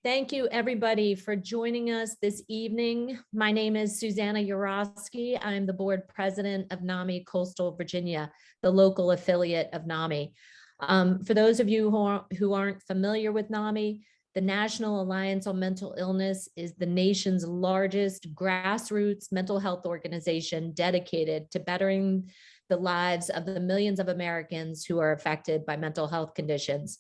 Thank you, everybody, for joining us this evening. My name is Susanna Urosky. I'm the board president of NAMI Coastal Virginia, the local affiliate of NAMI. For those of you who aren't familiar with NAMI, the National Alliance on Mental Illness is the nation's largest grassroots mental health organization dedicated to bettering the lives of the millions of Americans who are affected by mental health conditions.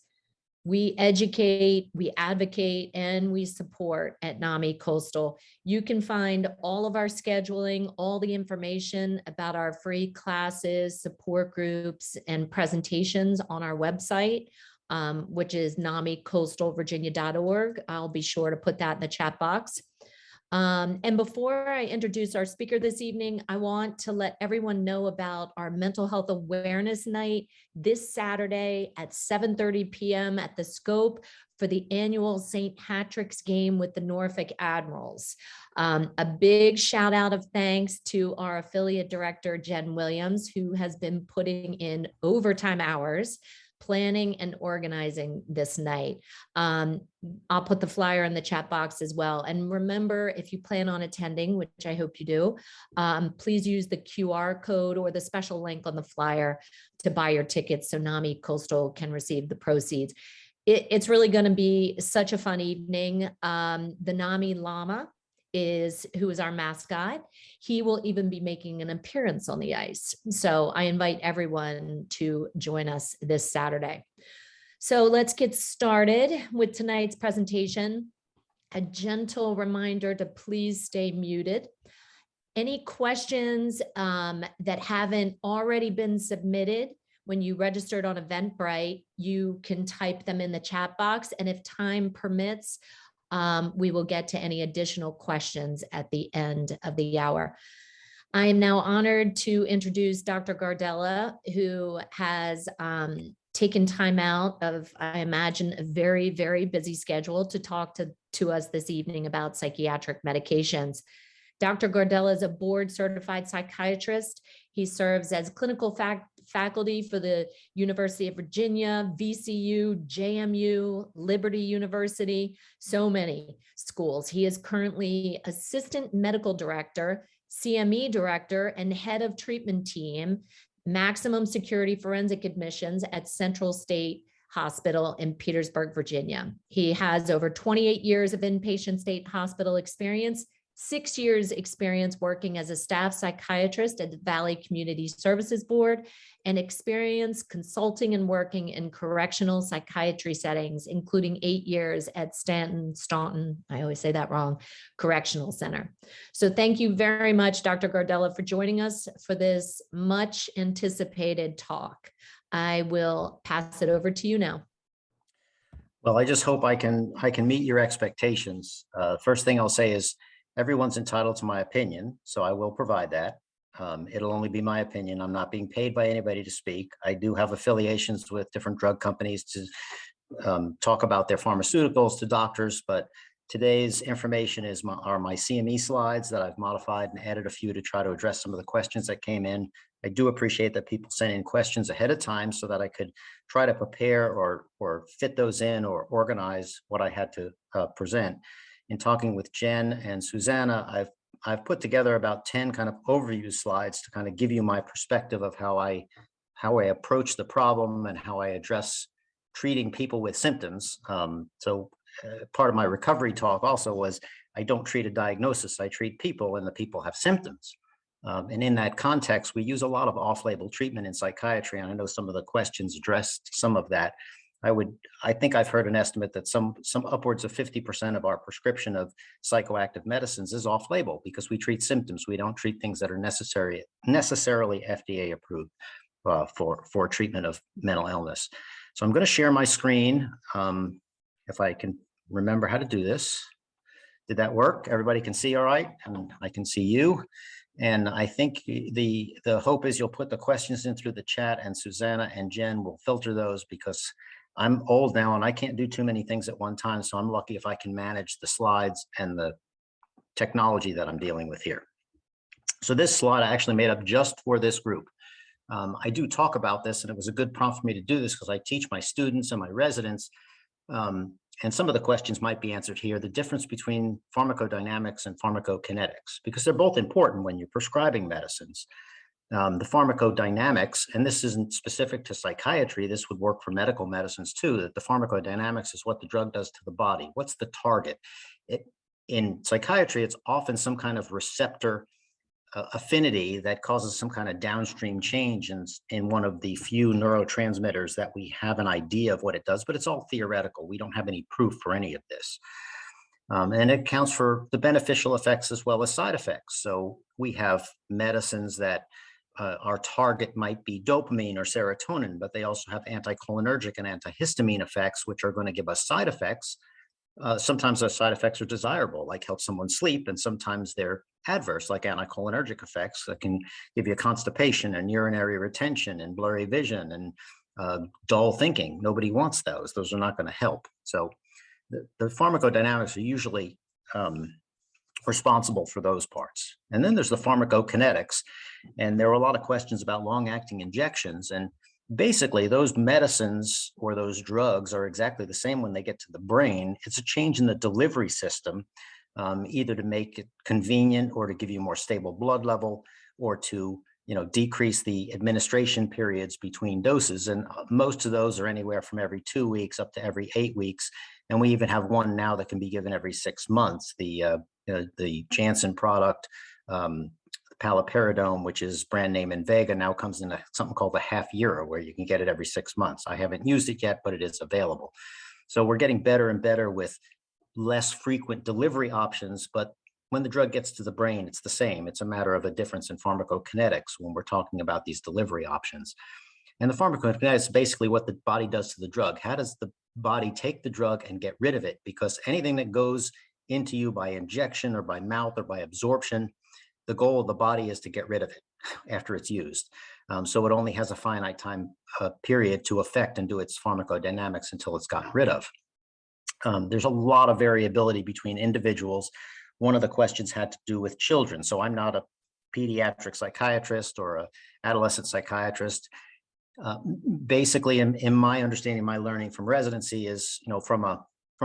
We educate, we advocate, and we support at NAMI Coastal. You can find all of our scheduling, all the information about our free classes, support groups, and presentations on our website, which is namicoastalvirginia.org. I'll be sure to put that in the chat box. And before I introduce our speaker this evening, I want to let everyone know about our Mental Health Awareness Night this Saturday at 7:30 p.m. at the Scope for the annual St. Patrick's game with the Norfolk Admirals. A big shout out of thanks to our affiliate director, Jen Williams, who has been putting in overtime hours planning and organizing this night. I'll put the flyer in the chat box as well. And remember, if you plan on attending, which I hope you do, please use the QR code or the special link on the flyer to buy your tickets so NAMI Coastal can receive the proceeds. It's really going to be such a fun evening. The NAMI Llama who is our mascot. He will even be making an appearance on the ice. So I invite everyone to join us this Saturday. So let's get started with tonight's presentation. A gentle reminder to please stay muted. Any questions that haven't already been submitted when you registered on Eventbrite, you can type them in the chat box. And if time permits, we will get to any additional questions at the end of the hour. I am now honored to introduce Dr. Gardella, who has taken time out of, I imagine, a very, very busy schedule to talk to us this evening about psychiatric medications. Dr. Gardella is a board certified psychiatrist. He serves as clinical faculty for the University of Virginia, VCU, JMU, Liberty University, so many schools. He is currently assistant medical director, CME director, and head of treatment team, maximum security forensic admissions at Central State Hospital in Petersburg, Virginia. He has over 28 years of inpatient state hospital experience, 6 years experience working as a staff psychiatrist at the Valley Community Services Board, and experience consulting and working in correctional psychiatry settings, including 8 years at Staunton, I always say that wrong, Correctional Center. So thank you very much, Dr. Gardella, for joining us for this much anticipated talk. I will pass it over to you now. Well, I just hope I can meet your expectations. First thing I'll say is, everyone's entitled to my opinion, so I will provide that. It'll only be my opinion. I'm not being paid by anybody to speak. I do have affiliations with different drug companies to talk about their pharmaceuticals to doctors, but today's information are my CME slides that I've modified and added a few to try to address some of the questions that came in. I do appreciate that people send in questions ahead of time so that I could try to prepare or fit those in or organize what I had to present. In talking with Jen and Susanna, I've put together about 10 kind of overview slides to kind of give you my perspective of how I approach the problem and how I address treating people with symptoms. Part of my recovery talk also was, I don't treat a diagnosis, I treat people, and the people have symptoms. And in that context, we use a lot of off-label treatment in psychiatry, and I know some of the questions addressed some of that. I think I've heard an estimate that some upwards of 50% of our prescription of psychoactive medicines is off-label because we treat symptoms. We don't treat things that are necessarily FDA approved for treatment of mental illness. So I'm going to share my screen if I can remember how to do this. Did that work? Everybody can see all right, and I can see you. And I think the hope is you'll put the questions in through the chat, and Susanna and Jen will filter those, because I'm old now and I can't do too many things at one time. So I'm lucky if I can manage the slides and the technology that I'm dealing with here. So this slide I actually made up just for this group. I do talk about this, and it was a good prompt for me to do this because I teach my students and my residents and some of the questions might be answered here, the difference between pharmacodynamics and pharmacokinetics, because they're both important when you're prescribing medicines. The pharmacodynamics, and this isn't specific to psychiatry, this would work for medical medicines too, that the pharmacodynamics is what the drug does to the body. What's the target? In psychiatry, it's often some kind of receptor affinity that causes some kind of downstream change in one of the few neurotransmitters that we have an idea of what it does, but it's all theoretical. We don't have any proof for any of this. And it accounts for the beneficial effects as well as side effects. So we have medicines that our target might be dopamine or serotonin, but they also have anticholinergic and antihistamine effects, which are going to give us side effects. Sometimes those side effects are desirable, like help someone sleep, and sometimes they're adverse, like anticholinergic effects that can give you constipation and urinary retention and blurry vision and dull thinking. Nobody wants those. Those are not going to help. So the pharmacodynamics are usually responsible for those parts. And then there's the pharmacokinetics. And there are a lot of questions about long-acting injections. And basically, those medicines or those drugs are exactly the same when they get to the brain. It's a change in the delivery system, either to make it convenient or to give you more stable blood level or to decrease the administration periods between doses. And most of those are anywhere from every 2 weeks up to every 8 weeks. And we even have one now that can be given every 6 months, the Janssen product, paliperidone, which is brand name Invega, now comes in something called the half year, where you can get it every 6 months. I haven't used it yet, but it is available. So we're getting better and better with less frequent delivery options, but when the drug gets to the brain, it's the same. It's a matter of a difference in pharmacokinetics when we're talking about these delivery options. And the pharmacokinetics is basically what the body does to the drug. How does the body take the drug and get rid of it? Because anything that goes into you by injection or by mouth or by absorption, the goal of the body is to get rid of it after it's used. So it only has a finite time period to affect and do its pharmacodynamics until it's gotten rid of. There's a lot of variability between individuals. One of the questions had to do with children. So I'm not a pediatric psychiatrist or an adolescent psychiatrist. Basically, in my understanding, my learning from residency is, from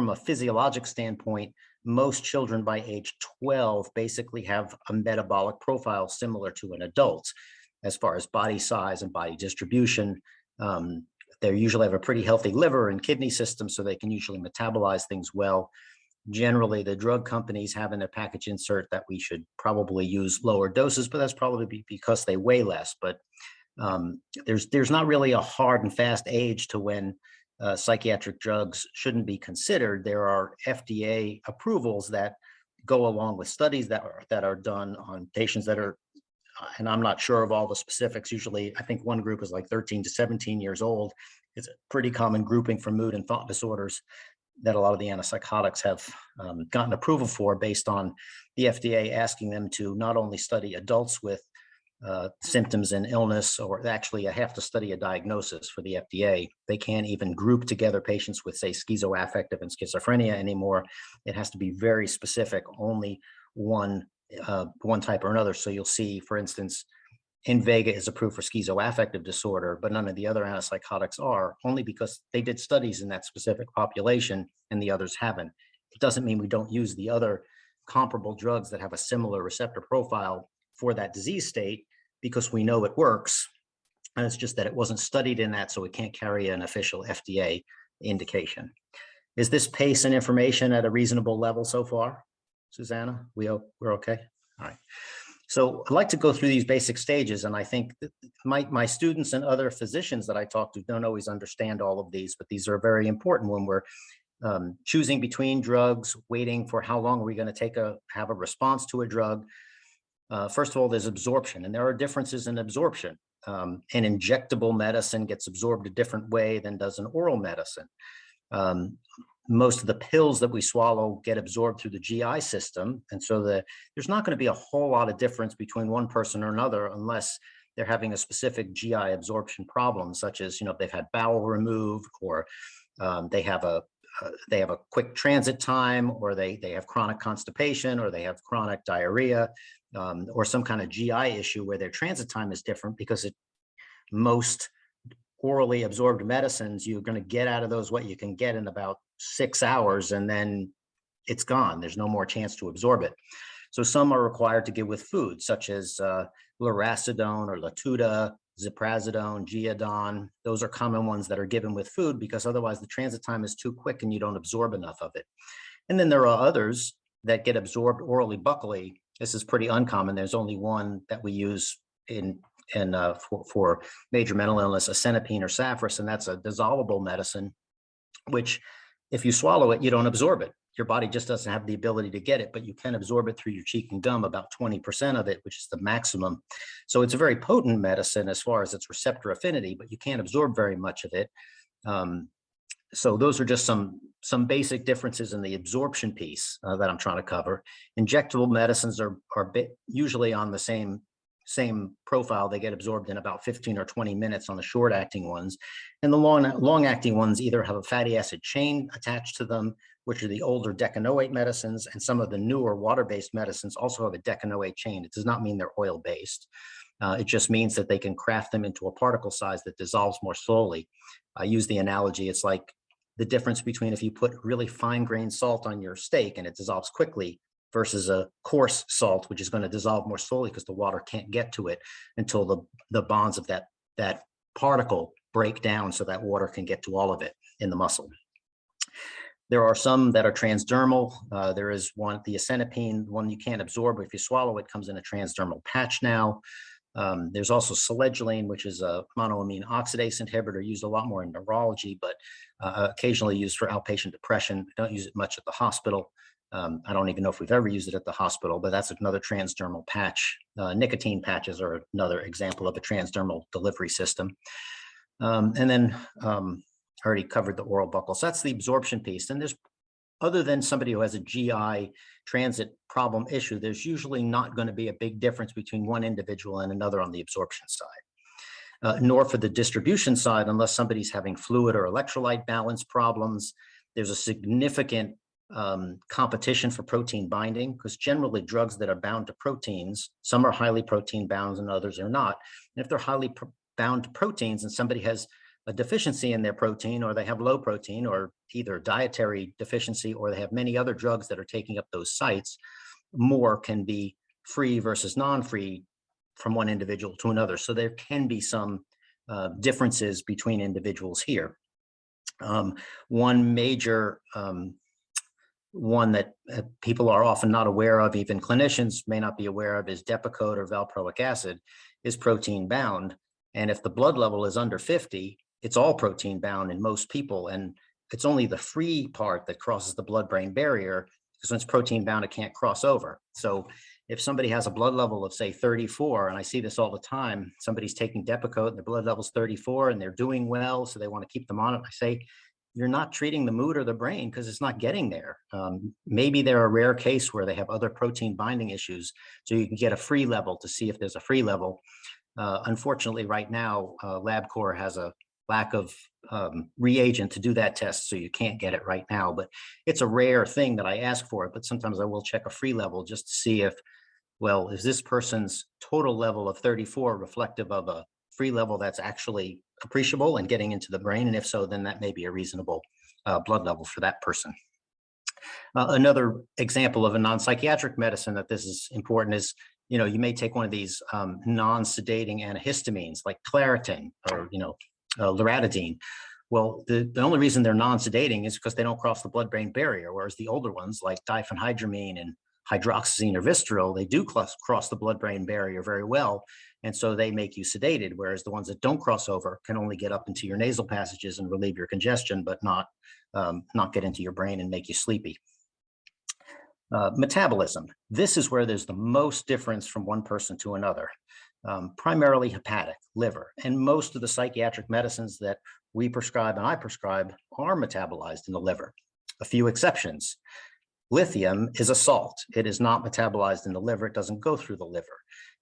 a physiologic standpoint, most children by age 12 basically have a metabolic profile similar to an adult as far as body size and body distribution. They usually have a pretty healthy liver and kidney system, so they can usually metabolize things well. Generally, the drug companies have in their package insert that we should probably use lower doses, but that's probably because they weigh less. But there's not really a hard and fast age to when psychiatric drugs shouldn't be considered. There are FDA approvals that go along with studies that are done on patients that are, and I'm not sure of all the specifics. Usually, I think one group is like 13 to 17 years old. It's a pretty common grouping for mood and thought disorders that a lot of the antipsychotics have gotten approval for, based on the FDA asking them to not only study adults with symptoms and illness, or actually have to study a diagnosis for the FDA. They can't even group together patients with, say, schizoaffective and schizophrenia anymore. It has to be very specific, only one type or another. So you'll see, for instance, Invega is approved for schizoaffective disorder, but none of the other antipsychotics are, only because they did studies in that specific population and the others haven't. It doesn't mean we don't use the other comparable drugs that have a similar receptor profile for that disease state, because we know it works. And it's just that it wasn't studied in that, so it can't carry an official FDA indication. Is this pace and information at a reasonable level so far, Susanna? We're okay? All right. So I'd like to go through these basic stages, and I think that my students and other physicians that I talk to don't always understand all of these, but these are very important when we're choosing between drugs, waiting for how long are we going to have a response to a drug. First of all, there's absorption, and there are differences in absorption. An injectable medicine gets absorbed a different way than does an oral medicine. Most of the pills that we swallow get absorbed through the GI system. And so there's not going to be a whole lot of difference between one person or another, unless they're having a specific GI absorption problem, such as, if they've had bowel removed, or they have a quick transit time, or they have chronic constipation, or they have chronic diarrhea, or some kind of GI issue where their transit time is different, because most orally absorbed medicines, you're going to get out of those what you can get in about 6 hours, and then it's gone. There's no more chance to absorb it. So some are required to give with food, such as lurasidone or Latuda, ziprasidone, Geodon. Those are common ones that are given with food because otherwise the transit time is too quick and you don't absorb enough of it. And then there are others that get absorbed orally buccally. This is pretty uncommon. There's only one that we use for major mental illness, acenapine or Safras, and that's a dissolvable medicine, which if you swallow it, you don't absorb it. Your body just doesn't have the ability to get it, but you can absorb it through your cheek and gum, about 20% of it, which is the maximum. So it's a very potent medicine as far as its receptor affinity, but you can't absorb very much of it. So those are just some basic differences in the absorption piece that I'm trying to cover. Injectable medicines are usually on the same profile. They get absorbed in about 15 or 20 minutes on the short acting ones. And the long acting ones either have a fatty acid chain attached to them, which are the older decanoate medicines, and some of the newer water-based medicines also have a decanoate chain. It does not mean they're oil-based. It just means that they can craft them into a particle size that dissolves more slowly. I use the analogy, it's like the difference between if you put really fine-grained salt on your steak and it dissolves quickly versus a coarse salt, which is going to dissolve more slowly because the water can't get to it until the bonds of that particle break down so that water can get to all of it in the muscle. There are some that are transdermal. There is one, the acenapine, one you can't absorb. If you swallow it, comes in a transdermal patch now. There's also selegiline, which is a monoamine oxidase inhibitor, used a lot more in neurology, but occasionally used for outpatient depression. I don't use it much at the hospital. I don't even know if we've ever used it at the hospital, but that's another transdermal patch. Nicotine patches are another example of a transdermal delivery system. And then I already covered the oral buccal. So that's the absorption piece. And there's, other than somebody who has a GI transit problem issue, there's usually not going to be a big difference between one individual and another on the absorption side, nor for the distribution side, unless somebody's having fluid or electrolyte balance problems. There's a significant competition for protein binding, because generally drugs that are bound to proteins, some are highly protein bound and others are not. And if they're highly bound to proteins and somebody has a deficiency in their protein, or they have low protein, or either dietary deficiency, or they have many other drugs that are taking up those sites, more can be free versus non-free from one individual to another. So there can be some differences between individuals here. One major one that people are often not aware of, even clinicians may not be aware of, is Depakote or valproic acid is protein bound. And if the blood level is under 50, it's all protein bound in most people. And it's only the free part that crosses the blood-brain barrier, because when it's protein bound, it can't cross over. So if somebody has a blood level of, say, 34, and I see this all the time, somebody's taking Depakote and their blood level's 34 and they're doing well, so they want to keep them on it. I say, you're not treating the mood or the brain because it's not getting there. Maybe they're a rare case where they have other protein binding issues, so you can get a free level to see if there's a free level. Unfortunately, right now, LabCorp has a lack of reagent to do that test, so you can't get it right now, but it's a rare thing that I ask for it. But sometimes I will check a free level just to see if, well, is this person's total level of 34 reflective of a free level that's actually appreciable and getting into the brain? And if so, then that may be a reasonable blood level for that person. Another example of a non-psychiatric medicine that this is important is, you know, you may take one of these non-sedating antihistamines like Claritin or, loratadine. Well, the only reason they're non-sedating is because they don't cross the blood-brain barrier, whereas the older ones like diphenhydramine and hydroxyzine or Vistaril, they do cross the blood-brain barrier very well, and so they make you sedated, whereas the ones that don't cross over can only get up into your nasal passages and relieve your congestion, but not get into your brain and make you sleepy. Metabolism. This is where there's the most difference from one person to another. Primarily hepatic, liver, and most of the psychiatric medicines that we prescribe and I prescribe are metabolized in the liver. A few exceptions. Lithium is a salt. It is not metabolized in the liver. It doesn't go through the liver.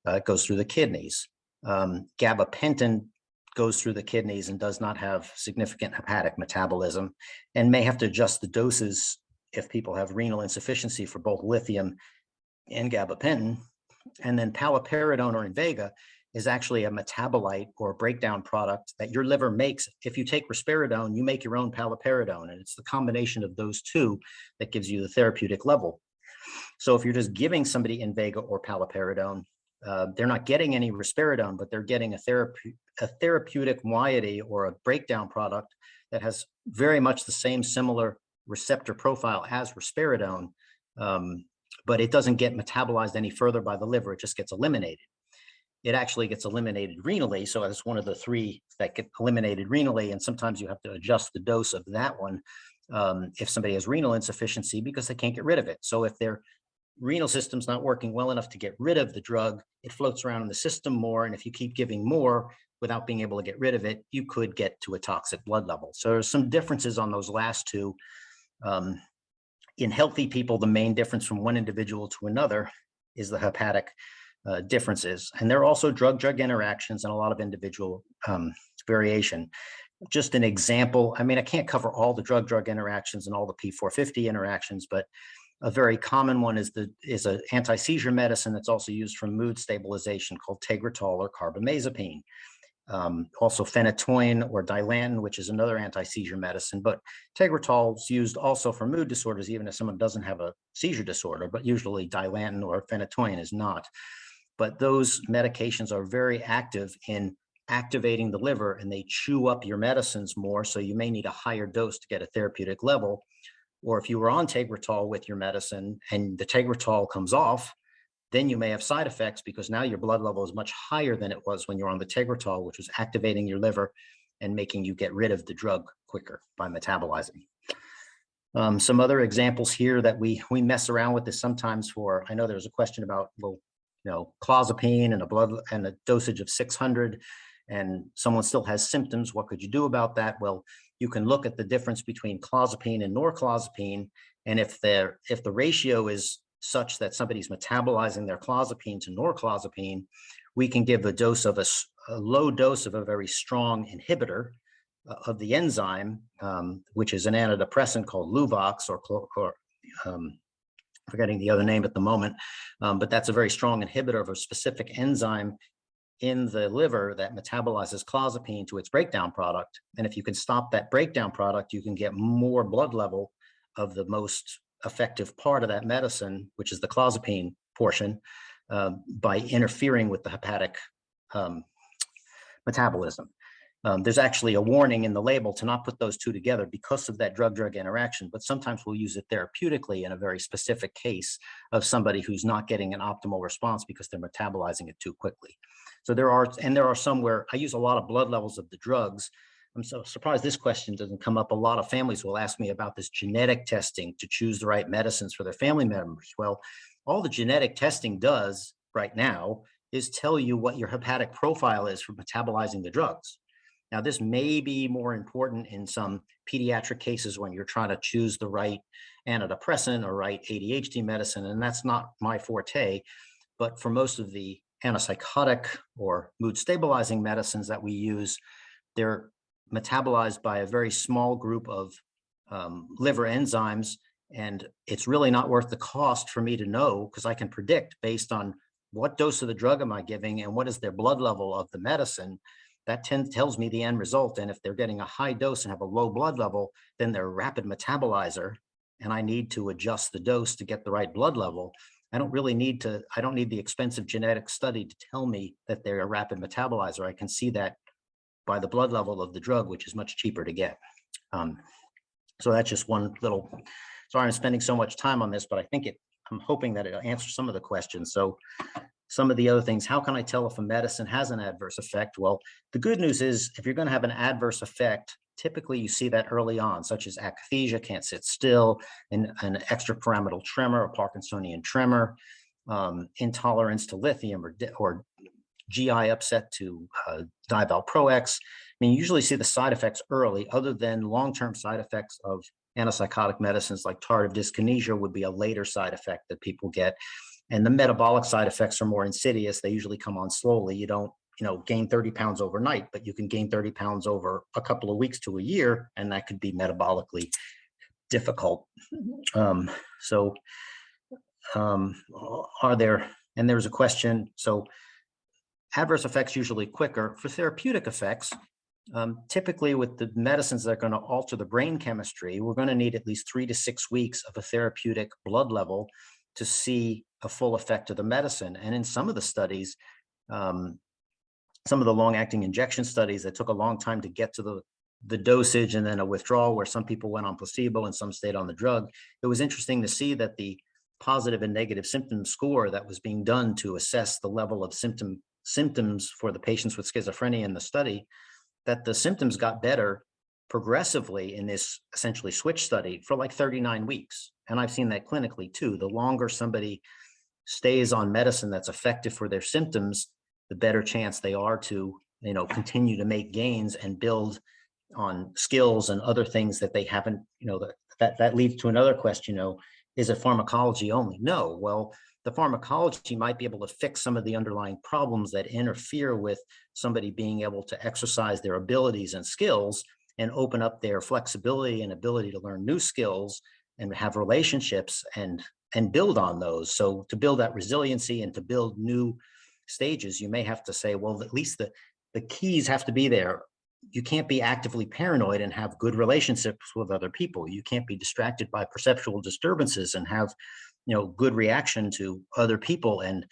It goes through the kidneys. Gabapentin goes through the kidneys and does not have significant hepatic metabolism, and may have to adjust the doses if people have renal insufficiency for both lithium and gabapentin. And then paliperidone or Invega is actually a metabolite or a breakdown product that your liver makes. If you take risperidone, you make your own paliperidone, and it's the combination of those two that gives you the therapeutic level. So if you're just giving somebody Invega or paliperidone, they're not getting any risperidone, but they're getting a therapeutic moiety or a breakdown product that has very much the same similar receptor profile as risperidone, but it doesn't get metabolized any further by the liver. It just gets eliminated. It actually gets eliminated renally. So it's one of the three that get eliminated renally. And sometimes you have to adjust the dose of that one if somebody has renal insufficiency because they can't get rid of it. So if their renal system's not working well enough to get rid of the drug, it floats around in the system more. And if you keep giving more without being able to get rid of it, you could get to a toxic blood level. So there's some differences on those last two. In healthy people, the main difference from one individual to another is the hepatic differences. And there are also drug-drug interactions and a lot of individual variation. Just an example, I mean, I can't cover all the drug-drug interactions and all the P450 interactions, but a very common one is an anti-seizure medicine that's also used for mood stabilization called Tegretol or carbamazepine. Also phenytoin or Dilantin, which is another anti-seizure medicine, but Tegretol is used also for mood disorders, even if someone doesn't have a seizure disorder, but usually Dilantin or phenytoin is not. But those medications are very active in activating the liver, and they chew up your medicines more, so you may need a higher dose to get a therapeutic level. Or if you were on Tegretol with your medicine and the Tegretol comes off, then you may have side effects because now your blood level is much higher than it was when you're on the Tegretol, which was activating your liver and making you get rid of the drug quicker by metabolizing. Some other examples here that we mess around with this sometimes for, I know there's a question about, well, clozapine and a dosage of 600, and someone still has symptoms. What could you do about that? Well, you can look at the difference between clozapine and norclozapine, and if the ratio is such that somebody's metabolizing their clozapine to norclozapine, we can give a dose of a low dose of a very strong inhibitor of the enzyme, which is an antidepressant called Luvox or forgetting the other name at the moment, but that's a very strong inhibitor of a specific enzyme in the liver that metabolizes clozapine to its breakdown product. And if you can stop that breakdown product, you can get more blood level of the most effective part of that medicine, which is the clozapine portion, by interfering with the hepatic metabolism. There's actually a warning in the label to not put those two together because of that drug-drug interaction, but sometimes we'll use it therapeutically in a very specific case of somebody who's not getting an optimal response because they're metabolizing it too quickly. So there are some where I use a lot of blood levels of the drugs. I'm so surprised this question doesn't come up. A lot of families will ask me about this genetic testing to choose the right medicines for their family members. Well, all the genetic testing does right now is tell you what your hepatic profile is for metabolizing the drugs. Now, this may be more important in some pediatric cases when you're trying to choose the right antidepressant or right ADHD medicine, and that's not my forte. But for most of the antipsychotic or mood stabilizing medicines that we use, they're metabolized by a very small group of liver enzymes, and it's really not worth the cost for me to know because I can predict based on what dose of the drug am I giving and what is their blood level of the medicine. That tells me the end result. And if they're getting a high dose and have a low blood level, then they're a rapid metabolizer, and I need to adjust the dose to get the right blood level. I don't need the expensive genetic study to tell me that they're a rapid metabolizer. I can see that by the blood level of the drug, which is much cheaper to get. So that's just one little, sorry I'm spending so much time on this, but I think I'm hoping that it'll answer some of the questions. So some of the other things, how can I tell if a medicine has an adverse effect? Well, the good news is if you're going to have an adverse effect, typically you see that early on, such as akathisia, can't sit still, an extrapyramidal tremor, a Parkinsonian tremor, intolerance to lithium or GI upset to divalproex. I mean, you usually see the side effects early, other than long-term side effects of antipsychotic medicines like tardive dyskinesia would be a later side effect that people get. And the metabolic side effects are more insidious. They usually come on slowly. You don't, gain 30 pounds overnight, but you can gain 30 pounds over a couple of weeks to a year, and that could be metabolically difficult. And there's a question. So adverse effects usually quicker. For therapeutic effects, typically with the medicines that are going to alter the brain chemistry, we're going to need at least 3 to 6 weeks of a therapeutic blood level to see a full effect of the medicine. And in some of the studies, some of the long-acting injection studies that took a long time to get to the dosage and then a withdrawal where some people went on placebo and some stayed on the drug, it was interesting to see that the positive and negative symptom score that was being done to assess the level of symptoms for the patients with schizophrenia in the study, that the symptoms got better progressively in this essentially switch study for like 39 weeks. And I've seen that clinically too. The longer somebody stays on medicine that's effective for their symptoms, the better chance they are to, continue to make gains and build on skills and other things that they haven't, that leads to another question, is it pharmacology only? No. Well, the pharmacology might be able to fix some of the underlying problems that interfere with somebody being able to exercise their abilities and skills and open up their flexibility and ability to learn new skills and have relationships and build on those. So to build that resiliency and to build new stages, you may have to say, well, at least the keys have to be there. You can't be actively paranoid and have good relationships with other people. You can't be distracted by perceptual disturbances and have, good reaction to other people and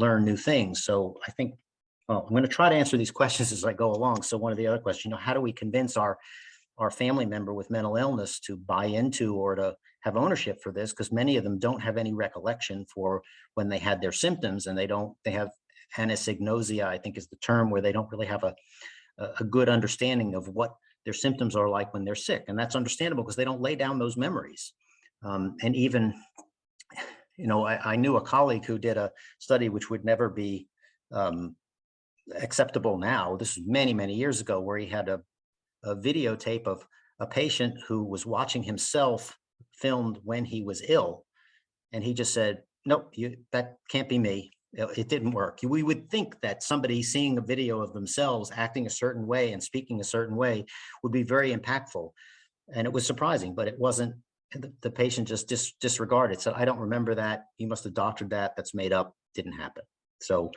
learn new things. So I think, well, I'm going to try to answer these questions as I go along. So one of the other questions, how do we convince our family member with mental illness to buy into or to have ownership for this? Because many of them don't have any recollection for when they had their symptoms, and they have anosognosia, I think is the term, where they don't really have a good understanding of what their symptoms are like when they're sick. And that's understandable because they don't lay down those memories. And even, I knew a colleague who did a study which would never be acceptable now. This was many, many years ago, where he had a videotape of a patient who was watching himself filmed when he was ill. And he just said, nope, that can't be me. It didn't work. We would think that somebody seeing a video of themselves acting a certain way and speaking a certain way would be very impactful. And it was surprising, but it wasn't. The patient just disregarded. So I don't remember that. You must have doctored that. That's made up. Didn't happen. So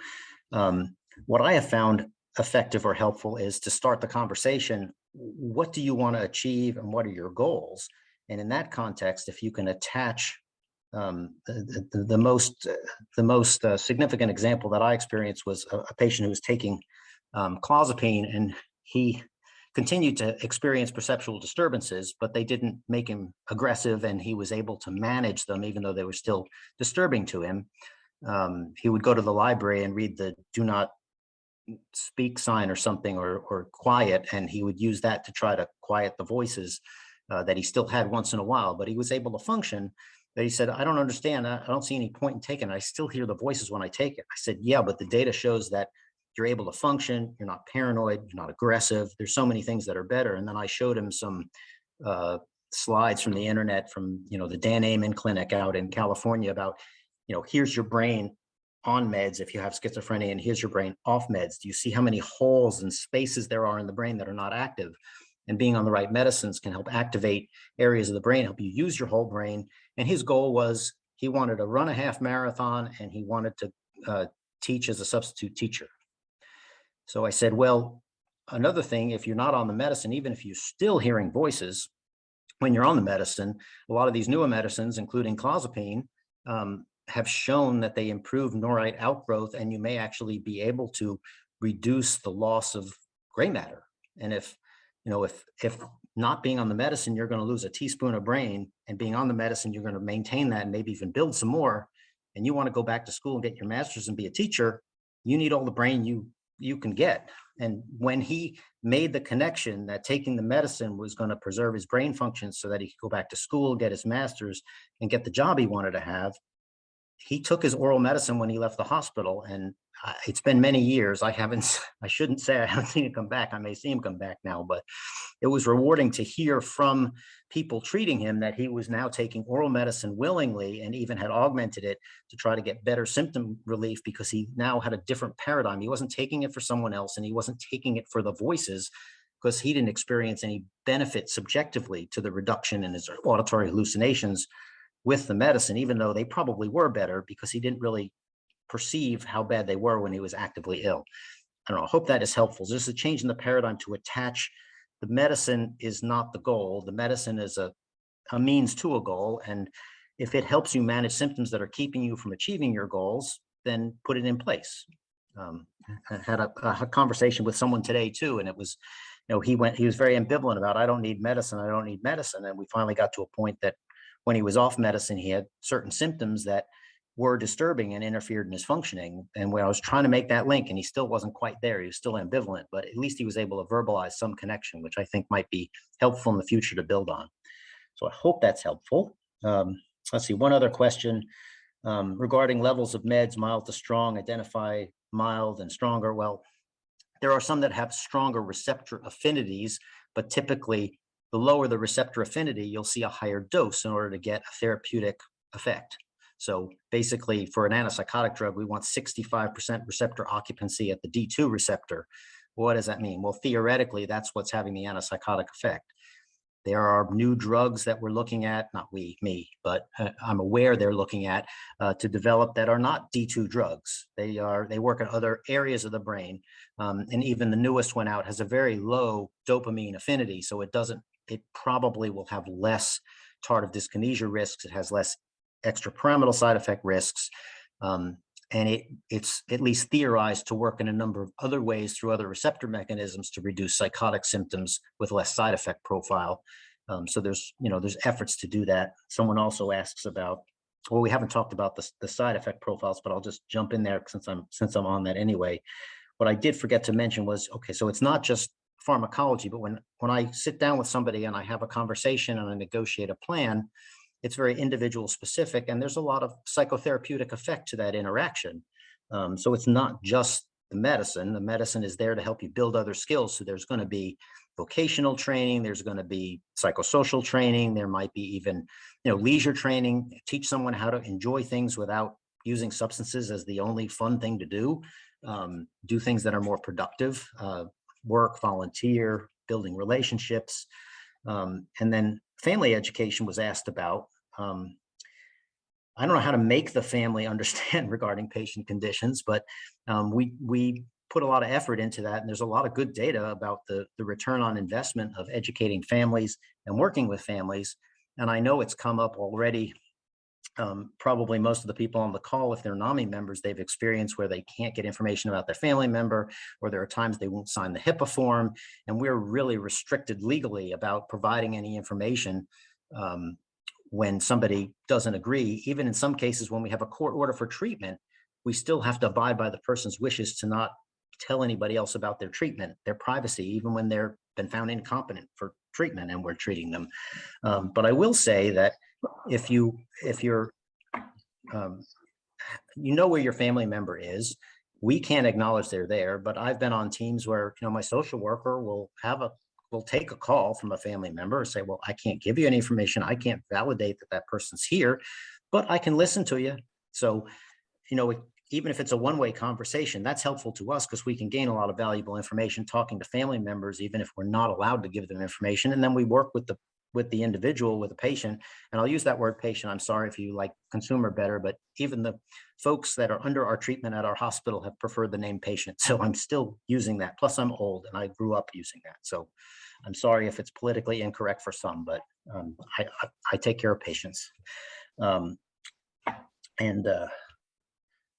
what I have found effective or helpful is to start the conversation. What do you want to achieve and what are your goals? And in that context, if you can attach the most significant example that I experienced was a patient who was taking clozapine, and he continued to experience perceptual disturbances, but they didn't make him aggressive, and he was able to manage them even though they were still disturbing to him. He would go to the library and read the do not speak sign or something, or quiet, and he would use that to try to quiet the voices that he still had once in a while, but he was able to function. He said, I don't understand. I don't see any point in taking it. I still hear the voices when I take it. I said, yeah, but the data shows that you're able to function. You're not paranoid. You're not aggressive. There's so many things that are better. And then I showed him some slides from the internet from, the Dan Amen Clinic out in California about, here's your brain on meds if you have schizophrenia, and here's your brain off meds. Do you see how many holes and spaces there are in the brain that are not active? And being on the right medicines can help activate areas of the brain, help you use your whole brain. And his goal was he wanted to run a half marathon, and he wanted to teach as a substitute teacher. So I said, well, another thing, if you're not on the medicine, even if you're still hearing voices when you're on the medicine, a lot of these newer medicines, including clozapine, have shown that they improve neurite outgrowth, and you may actually be able to reduce the loss of gray matter. And if not being on the medicine, you're going to lose a teaspoon of brain, and being on the medicine, you're going to maintain that and maybe even build some more, and you want to go back to school and get your master's and be a teacher, you need all the brain you can get. And when he made the connection that taking the medicine was going to preserve his brain function so that he could go back to school, get his master's, and get the job he wanted to have, he took his oral medicine when he left the hospital. And it's been many years. I shouldn't say I haven't seen him come back. I may see him come back now, but it was rewarding to hear from people treating him that he was now taking oral medicine willingly, and even had augmented it to try to get better symptom relief, because he now had a different paradigm. He wasn't taking it for someone else, and he wasn't taking it for the voices, because he didn't experience any benefit subjectively to the reduction in his auditory hallucinations with the medicine, even though they probably were better, because he didn't really perceive how bad they were when he was actively ill. I don't know, I hope that is helpful. Just a change in the paradigm to attach the medicine is not the goal. The medicine is a means to a goal. And if it helps you manage symptoms that are keeping you from achieving your goals, then put it in place. I had a conversation with someone today too, and it was, he was very ambivalent about, I don't need medicine. And we finally got to a point that when he was off medicine, he had certain symptoms that were disturbing and interfered in his functioning. And where I was trying to make that link, and he still wasn't quite there, he was still ambivalent, but at least he was able to verbalize some connection, which I think might be helpful in the future to build on. So I hope that's helpful. Let's see, one other question regarding levels of meds, mild to strong, identify mild and stronger. Well, there are some that have stronger receptor affinities, but typically the lower the receptor affinity, you'll see a higher dose in order to get a therapeutic effect. So basically for an antipsychotic drug, we want 65% receptor occupancy at the D2 receptor. What does that mean? Well, theoretically, that's what's having the antipsychotic effect. There are new drugs that we're looking at, not me, but I'm aware they're looking at to develop that are not D2 drugs. They work in other areas of the brain. And even the newest one out has a very low dopamine affinity. So it probably will have less tardive dyskinesia risks. It has less extrapyramidal side effect risks. And it's at least theorized to work in a number of other ways through other receptor mechanisms to reduce psychotic symptoms with less side effect profile. So there's efforts to do that. Someone also asks about, well, we haven't talked about the side effect profiles, but I'll just jump in there since I'm on that anyway. What I did forget to mention was, okay, so it's not just pharmacology, but when I sit down with somebody and I have a conversation and I negotiate a plan, it's very individual specific, and there's a lot of psychotherapeutic effect to that interaction. So it's not just the medicine. The medicine is there to help you build other skills. So there's going to be vocational training, there's going to be psychosocial training, there might be even leisure training, teach someone how to enjoy things without using substances as the only fun thing to do. Do things that are more productive, work, volunteer, building relationships. And then family education was asked about. I don't know how to make the family understand regarding patient conditions, but we put a lot of effort into that. And there's a lot of good data about the return on investment of educating families and working with families. And I know it's come up already. Probably most of the people on the call, if they're NAMI members, they've experienced where they can't get information about their family member, or there are times they won't sign the HIPAA form. And we're really restricted legally about providing any information when somebody doesn't agree. Even in some cases, when we have a court order for treatment, we still have to abide by the person's wishes to not tell anybody else about their treatment, their privacy, even when they're been found incompetent for treatment and we're treating them. But I will say that if you're where your family member is, we can't acknowledge they're there, but I've been on teams where my social worker will take a call from a family member and say, well, I can't give you any information, I can't validate that person's here, but I can listen to you. So even if it's a one-way conversation, that's helpful to us because we can gain a lot of valuable information talking to family members, even if we're not allowed to give them information. And then we work with the individual, with the patient. And I'll use that word patient. I'm sorry if you like consumer better, but even the folks that are under our treatment at our hospital have preferred the name patient. So I'm still using that. Plus I'm old and I grew up using that. So I'm sorry if it's politically incorrect for some, but I take care of patients.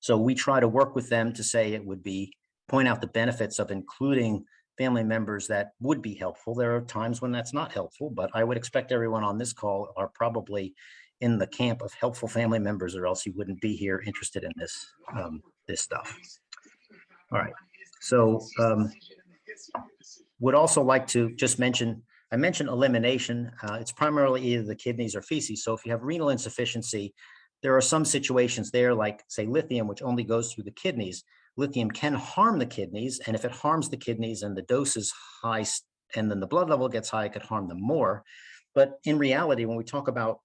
So we try to work with them to say point out the benefits of including family members that would be helpful. There are times when that's not helpful, but I would expect everyone on this call are probably in the camp of helpful family members, or else you wouldn't be here interested in this stuff. All right. So would also like to just mention, I mentioned elimination. It's primarily either the kidneys or feces. So if you have renal insufficiency, there are some situations there, like say lithium, which only goes through the kidneys. Lithium can harm the kidneys. And if it harms the kidneys and the dose is high and then the blood level gets high, it could harm them more. But in reality, when we talk about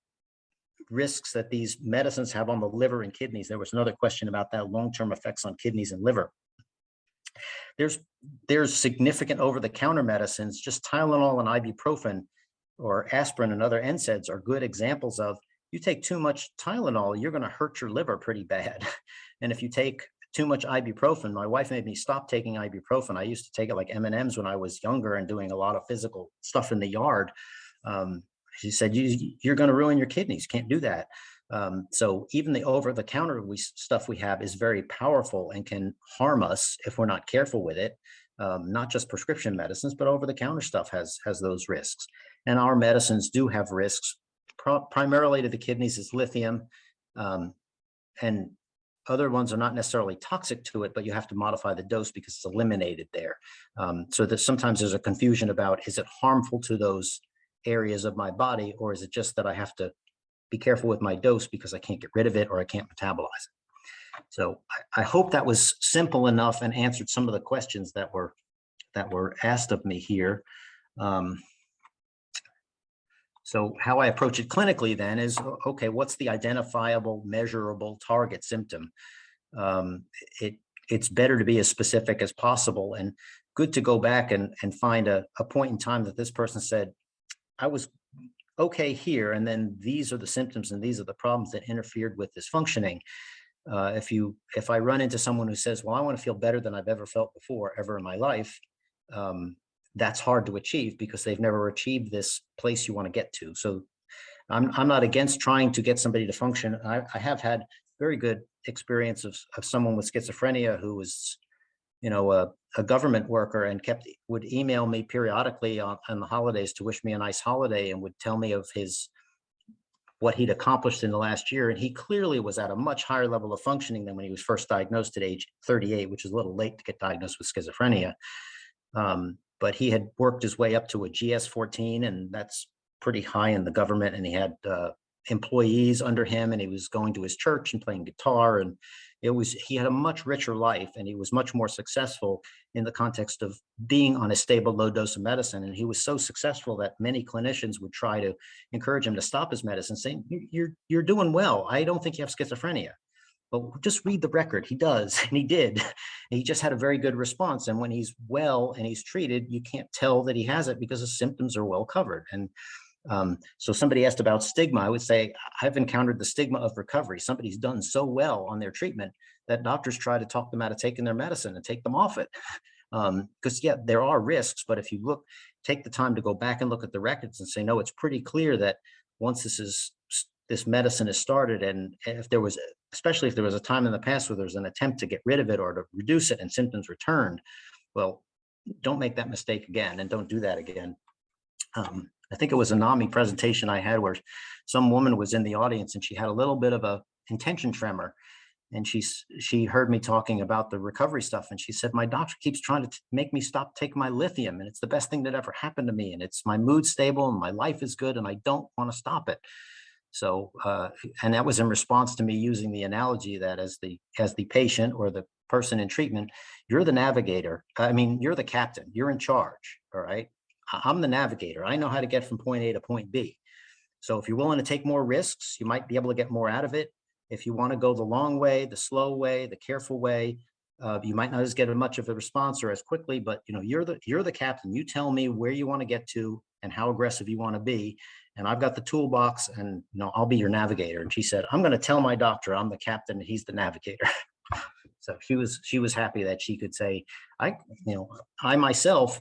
risks that these medicines have on the liver and kidneys, there was another question about that, long-term effects on kidneys and liver. There's significant over-the-counter medicines, just Tylenol and ibuprofen or aspirin and other NSAIDs are good examples of, you take too much Tylenol, you're going to hurt your liver pretty bad. And if you take too much ibuprofen, my wife made me stop taking ibuprofen. I used to take it like M&Ms when I was younger and doing a lot of physical stuff in the yard. She said, you're going to ruin your kidneys. Can't do that. So even the over-the-counter stuff we have is very powerful and can harm us if we're not careful with it. Not just prescription medicines, but over-the-counter stuff has those risks. And our medicines do have risks. Primarily to the kidneys is lithium, and other ones are not necessarily toxic to it, but you have to modify the dose because it's eliminated there. So that sometimes there's a confusion about, is it harmful to those areas of my body, or is it just that I have to be careful with my dose because I can't get rid of it or I can't metabolize it? So I hope that was simple enough and answered some of the questions that were asked of me here. So how I approach it clinically then is, okay, what's the identifiable, measurable target symptom? It's better to be as specific as possible, and good to go back and find a point in time that this person said, I was okay here, and then these are the symptoms and these are the problems that interfered with this functioning. If I run into someone who says, well, I want to feel better than I've ever felt before, ever in my life, that's hard to achieve because they've never achieved this place you want to get to. So I'm not against trying to get somebody to function. I have had very good experience of someone with schizophrenia who was, a government worker and would email me periodically on the holidays to wish me a nice holiday and would tell me of what he'd accomplished in the last year. And he clearly was at a much higher level of functioning than when he was first diagnosed at age 38, which is a little late to get diagnosed with schizophrenia. But he had worked his way up to a GS-14, and that's pretty high in the government. And he had employees under him, and he was going to his church and playing guitar. And he had a much richer life, and he was much more successful in the context of being on a stable low dose of medicine. And he was so successful that many clinicians would try to encourage him to stop his medicine, saying, you're doing well. I don't think you have schizophrenia. But just read the record. He does, and he did. And he just had a very good response. And when he's well and he's treated, you can't tell that he has it because his symptoms are well covered. And so somebody asked about stigma. I would say I've encountered the stigma of recovery. Somebody's done so well on their treatment that doctors try to talk them out of taking their medicine and take them off it. Because yeah, there are risks, but if you take the time to go back and look at the records and say, no, it's pretty clear that once this medicine is started, and especially if there was a time in the past where there was an attempt to get rid of it or to reduce it and symptoms returned, well, don't make that mistake again and don't do that again. I think it was a NAMI presentation I had where some woman was in the audience and she had a little bit of a intention tremor. And she heard me talking about the recovery stuff. And she said, my doctor keeps trying to make me stop taking my lithium. And it's the best thing that ever happened to me. And it's my mood stable and my life is good. And I don't want to stop it. So, and that was in response to me using the analogy that as the patient or the person in treatment, you're the navigator. I mean, you're the captain, you're in charge. All right. I'm the navigator. I know how to get from point A to point B. So if you're willing to take more risks, you might be able to get more out of it. If you want to go the long way, the slow way, the careful way, you might not as get as much of a response or as quickly, but you're the captain. You tell me where you want to get to and how aggressive you want to be. And I've got the toolbox and I'll be your navigator. And she said, I'm going to tell my doctor I'm the captain and he's the navigator. So she was happy that she could say, I myself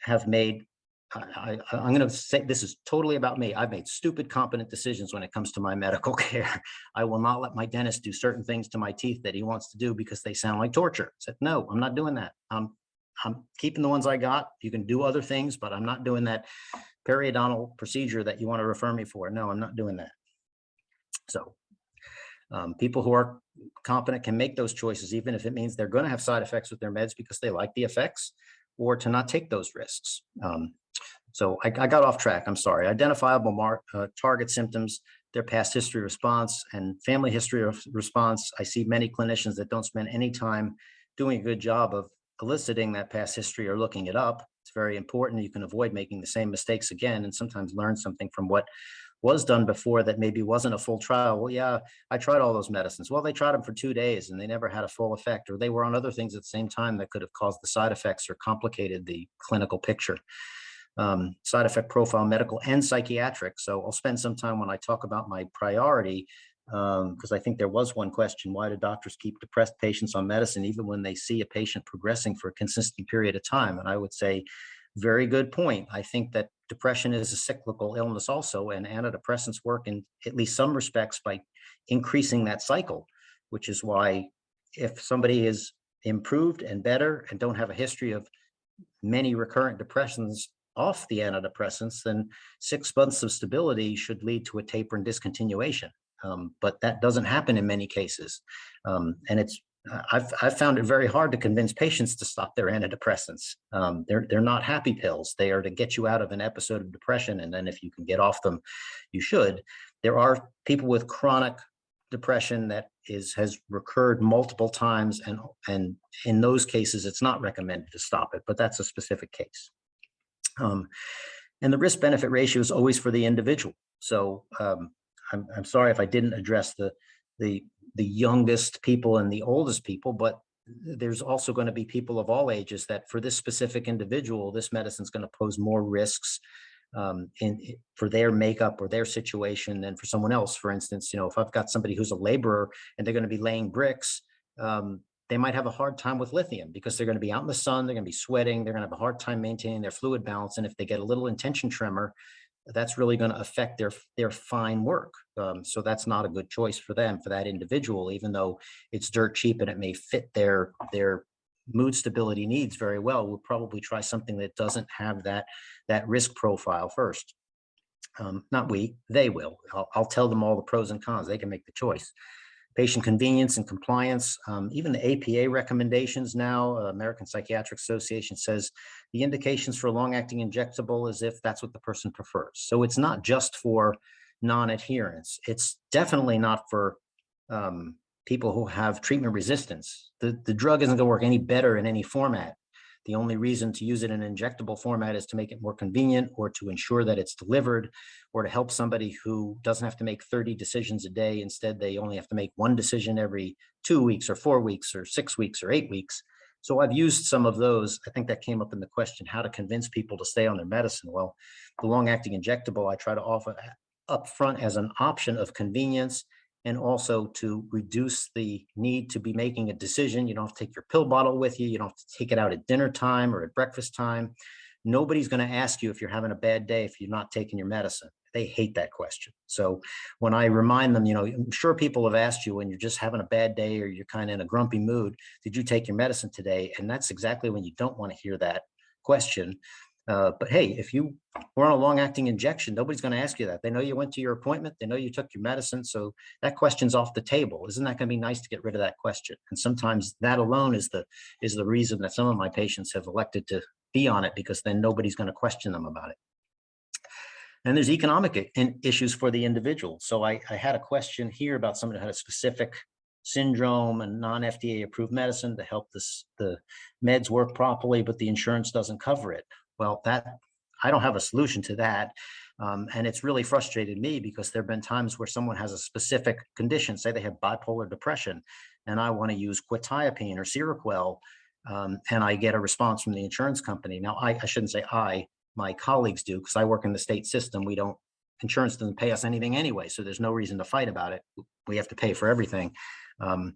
have made, I'm going to say this is totally about me. I've made stupid, competent decisions when it comes to my medical care. I will not let my dentist do certain things to my teeth that he wants to do because they sound like torture. I said, no, I'm not doing that. I'm keeping the ones I got. You can do other things, but I'm not doing that periodontal procedure that you want to refer me for. No, I'm not doing that. So people who are competent can make those choices, even if it means they're going to have side effects with their meds because they like the effects, or to not take those risks. So I got off track. I'm sorry. Identifiable target symptoms, their past history response, and family history of response. I see many clinicians that don't spend any time doing a good job of eliciting that past history or looking it up. It's very important. You can avoid making the same mistakes again and sometimes learn something from what was done before that maybe wasn't a full trial. Well, yeah, I tried all those medicines. Well, they tried them for 2 days and they never had a full effect, or they were on other things at the same time that could have caused the side effects or complicated the clinical picture. Side effect profile, medical and psychiatric. So I'll spend some time when I talk about my priority because I think there was one question: why do doctors keep depressed patients on medicine even when they see a patient progressing for a consistent period of time? And I would say, very good point. I think that depression is a cyclical illness also, and antidepressants work in at least some respects by increasing that cycle, which is why if somebody is improved and better and don't have a history of many recurrent depressions off the antidepressants, then 6 months of stability should lead to a taper and discontinuation. But that doesn't happen in many cases. And I've found it very hard to convince patients to stop their antidepressants. They're not happy pills. They are to get you out of an episode of depression. And then if you can get off them, you should. There are people with chronic depression that has recurred multiple times. And in those cases, it's not recommended to stop it, but that's a specific case. And the risk benefit ratio is always for the individual. So I'm sorry if I didn't address the youngest people and the oldest people, but there's also going to be people of all ages that for this specific individual, this medicine is going to pose more risks for their makeup or their situation than for someone else. For instance, if I've got somebody who's a laborer and they're going to be laying bricks, they might have a hard time with lithium because they're going to be out in the sun, they're going to be sweating, they're going to have a hard time maintaining their fluid balance. And if they get a little intention tremor, that's really going to affect their fine work. So that's not a good choice for them, for that individual, even though it's dirt cheap and it may fit their mood stability needs very well. We'll probably try something that doesn't have that risk profile first. Not we, they will. I'll tell them all the pros and cons. They can make the choice. Patient convenience and compliance. Even the APA recommendations now, American Psychiatric Association says the indications for long-acting injectable is if that's what the person prefers. So it's not just for non-adherence. It's definitely not for people who have treatment resistance. The drug isn't going to work any better in any format. The only reason to use it in an injectable format is to make it more convenient or to ensure that it's delivered or to help somebody who doesn't have to make 30 decisions a day. Instead, they only have to make one decision every 2 weeks or 4 weeks or 6 weeks or 8 weeks. So I've used some of those. I think that came up in the question, how to convince people to stay on their medicine. Well, the long-acting injectable, I try to offer up front as an option of convenience and also to reduce the need to be making a decision. You don't have to take your pill bottle with you. You don't have to take it out at dinner time or at breakfast time. Nobody's going to ask you if you're having a bad day if you're not taking your medicine. They hate that question. So when I remind them, I'm sure people have asked you when you're just having a bad day or you're kind of in a grumpy mood, did you take your medicine today? And that's exactly when you don't want to hear that question. But hey, if you were on a long-acting injection, nobody's going to ask you that. They know you went to your appointment. They know you took your medicine. So that question's off the table. Isn't that going to be nice to get rid of that question? And sometimes that alone is the reason that some of my patients have elected to be on it, because then nobody's going to question them about it. And there's economic issues for the individual. So I had a question here about somebody who had a specific syndrome and non-FDA approved medicine to help the meds work properly, but the insurance doesn't cover it. Well, I don't have a solution to that. And it's really frustrated me because there have been times where someone has a specific condition, say they have bipolar depression, and I want to use quetiapine or Seroquel, and I get a response from the insurance company. Now, I shouldn't say my colleagues do, because I work in the state system. Insurance doesn't pay us anything anyway, so there's no reason to fight about it. We have to pay for everything. But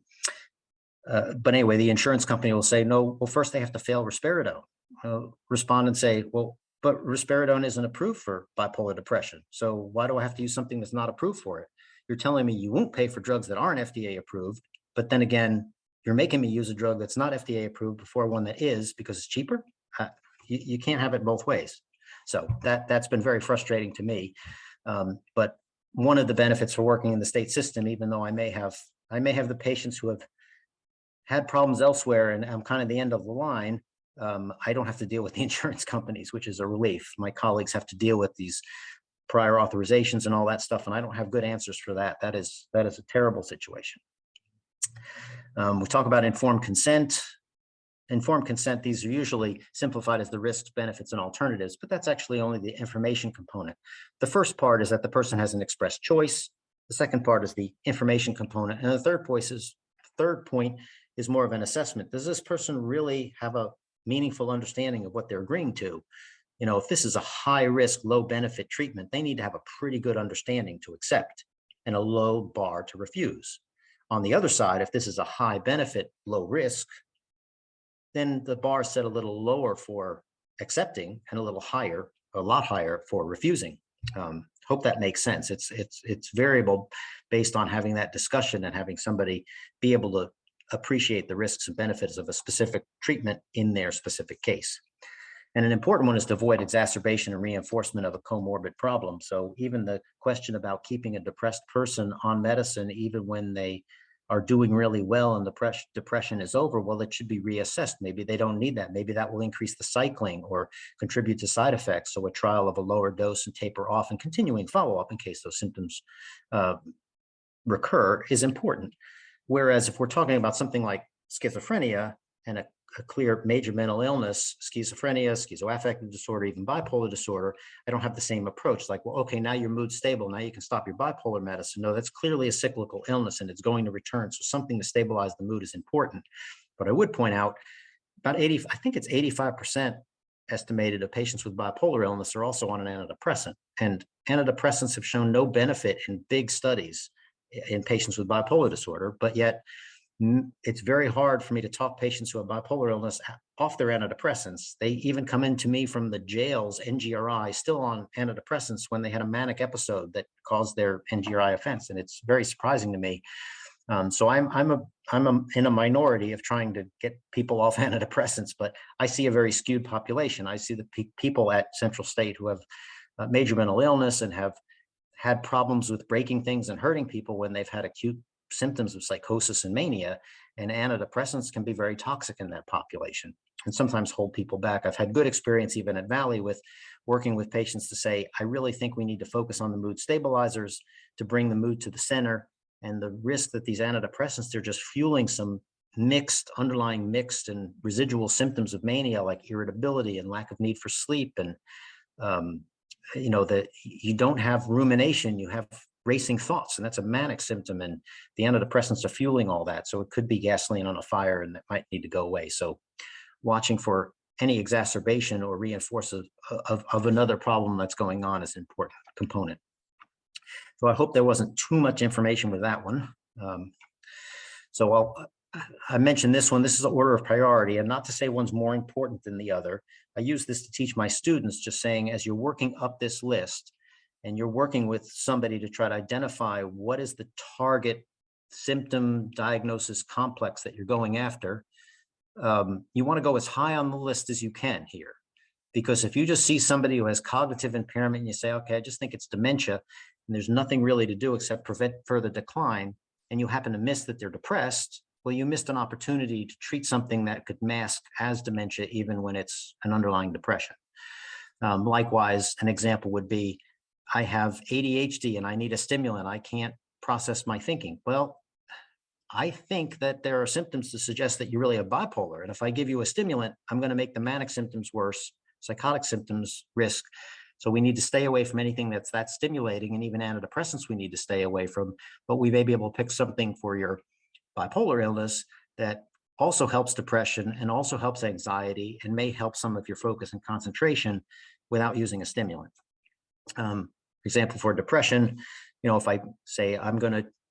anyway, the insurance company will say, no, well, first they have to fail risperidone. Respond and say, well, but risperidone isn't approved for bipolar depression. So why do I have to use something that's not approved for it? You're telling me you won't pay for drugs that aren't FDA approved, but then again, you're making me use a drug that's not FDA approved before one that is because it's cheaper. You can't have it both ways. So that's been very frustrating to me. But one of the benefits for working in the state system, even though I may have the patients who have had problems elsewhere and I'm kind of the end of the line, I don't have to deal with the insurance companies, which is a relief. My colleagues have to deal with these prior authorizations and all that stuff, and I don't have good answers for that. That is a terrible situation. We talk about informed consent. Informed consent, these are usually simplified as the risks, benefits, and alternatives, but that's actually only the information component. The first part is that the person has an expressed choice. The second part is the information component. And the third point is more of an assessment. Does this person really have a meaningful understanding of what they're agreeing to? If this is a high risk, low benefit treatment, they need to have a pretty good understanding to accept. and a low bar to refuse. On the other side, if this is a high benefit, low risk, then the bar is set a little lower for accepting and a little higher, a lot higher for refusing. Hope that makes sense. It's variable based on having that discussion and having somebody be able to appreciate the risks and benefits of a specific treatment in their specific case. And an important one is to avoid exacerbation and reinforcement of a comorbid problem. So even the question about keeping a depressed person on medicine, even when they are doing really well and the depression is over, well, it should be reassessed. Maybe they don't need that. Maybe that will increase the cycling or contribute to side effects. So a trial of a lower dose and taper off and continuing follow-up in case those symptoms recur is important. Whereas if we're talking about something like schizophrenia and a clear major mental illness, schizophrenia, schizoaffective disorder, even bipolar disorder, I don't have the same approach. Like, well, okay, now your mood's stable. Now you can stop your bipolar medicine. No, that's clearly a cyclical illness and it's going to return. So something to stabilize the mood is important. But I would point out about 80, I think it's 85% estimated of patients with bipolar illness are also on an antidepressant. And antidepressants have shown no benefit in big studies in patients with bipolar disorder, but yet it's very hard for me to talk patients who have bipolar illness off their antidepressants. They even come into me from the jails, NGRI, still on antidepressants when they had a manic episode that caused their NGRI offense. And it's very surprising to me. So I'm in a minority of trying to get people off antidepressants, but I see a very skewed population. I see the people at Central State who have major mental illness and have had problems with breaking things and hurting people when they've had acute symptoms of psychosis and mania, and antidepressants can be very toxic in that population and sometimes hold people back. I've had good experience even at Valley with working with patients to say, I really think we need to focus on the mood stabilizers to bring the mood to the center, and the risk that these antidepressants, they're just fueling some underlying mixed and residual symptoms of mania like irritability and lack of need for sleep. And you know, that you don't have rumination, you have racing thoughts, and that's a manic symptom, and the antidepressants are fueling all that. So it could be gasoline on a fire and that might need to go away. So watching for any exacerbation or reinforcement of another problem that's going on is an important component. So I hope there wasn't too much information with that one. I mentioned this one. This is an order of priority, and not to say one's more important than the other. I use this to teach my students, just saying, as you're working up this list and you're working with somebody to try to identify what is the target symptom diagnosis complex that you're going after, you want to go as high on the list as you can here. Because if you just see somebody who has cognitive impairment and you say, okay, I just think it's dementia, and there's nothing really to do except prevent further decline, and you happen to miss that they're depressed, well, you missed an opportunity to treat something that could mask as dementia, even when it's an underlying depression. Likewise, an example would be, I have ADHD and I need a stimulant. I can't process my thinking. Well, I think that there are symptoms to suggest that you really have bipolar. And if I give you a stimulant, I'm going to make the manic symptoms worse, psychotic symptoms risk. So we need to stay away from anything that's that stimulating, and even antidepressants we need to stay away from. But we may be able to pick something for your bipolar illness that also helps depression and also helps anxiety and may help some of your focus and concentration without using a stimulant. For example, for depression, you know, if I say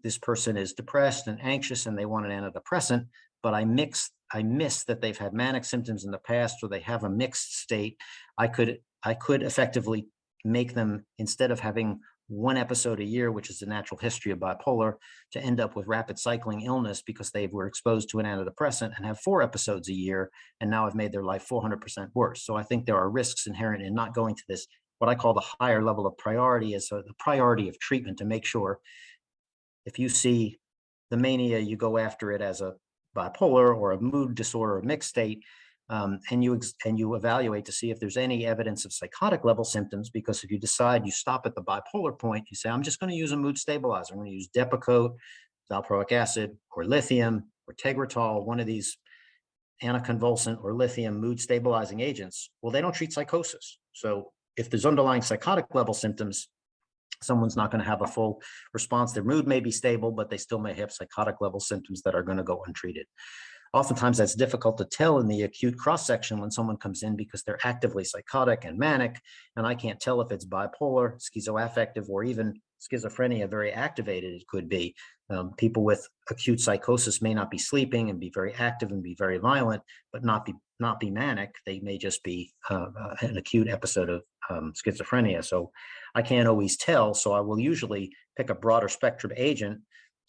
this person is depressed and anxious and they want an antidepressant, but I miss that they've had manic symptoms in the past, or they have a mixed state, I could effectively make them, instead of having one episode a year, which is the natural history of bipolar, to end up with rapid cycling illness because they were exposed to an antidepressant, and have 4 episodes a year, and now I've made their life 400% worse. So I think there are risks inherent in not going to this, what I call the higher level of priority, is the priority of treatment, to make sure if you see the mania, you go after it as a bipolar or a mood disorder or mixed state, and you evaluate to see if there's any evidence of psychotic level symptoms. Because if you decide you stop at the bipolar point, you say, I'm just going to use a mood stabilizer. I'm going to use Depakote, valproic acid, or lithium, or Tegretol, one of these anticonvulsant or lithium mood stabilizing agents. Well, they don't treat psychosis. So if there's underlying psychotic level symptoms, someone's not going to have a full response. Their mood may be stable, but they still may have psychotic level symptoms that are going to go untreated. Oftentimes that's difficult to tell in the acute cross-section when someone comes in, because they're actively psychotic and manic, and I can't tell if it's bipolar, schizoaffective, or even schizophrenia very activated it could be. People with acute psychosis may not be sleeping and be very active and be very violent, but not be manic. They may just be an acute episode of schizophrenia. So I can't always tell. So I will usually pick a broader spectrum agent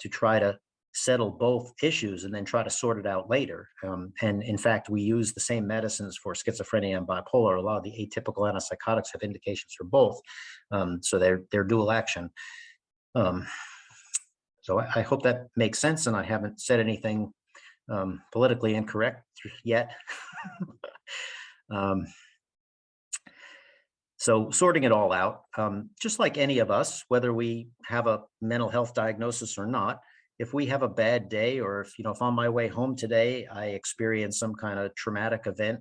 to try to settle both issues and then try to sort it out later. And in fact, we use the same medicines for schizophrenia and bipolar. A lot of the atypical antipsychotics have indications for both. So they're dual action. So I hope that makes sense, and I haven't said anything politically incorrect yet. So sorting it all out, just like any of us, whether we have a mental health diagnosis or not, if we have a bad day, or if on my way home today, I experience some kind of traumatic event,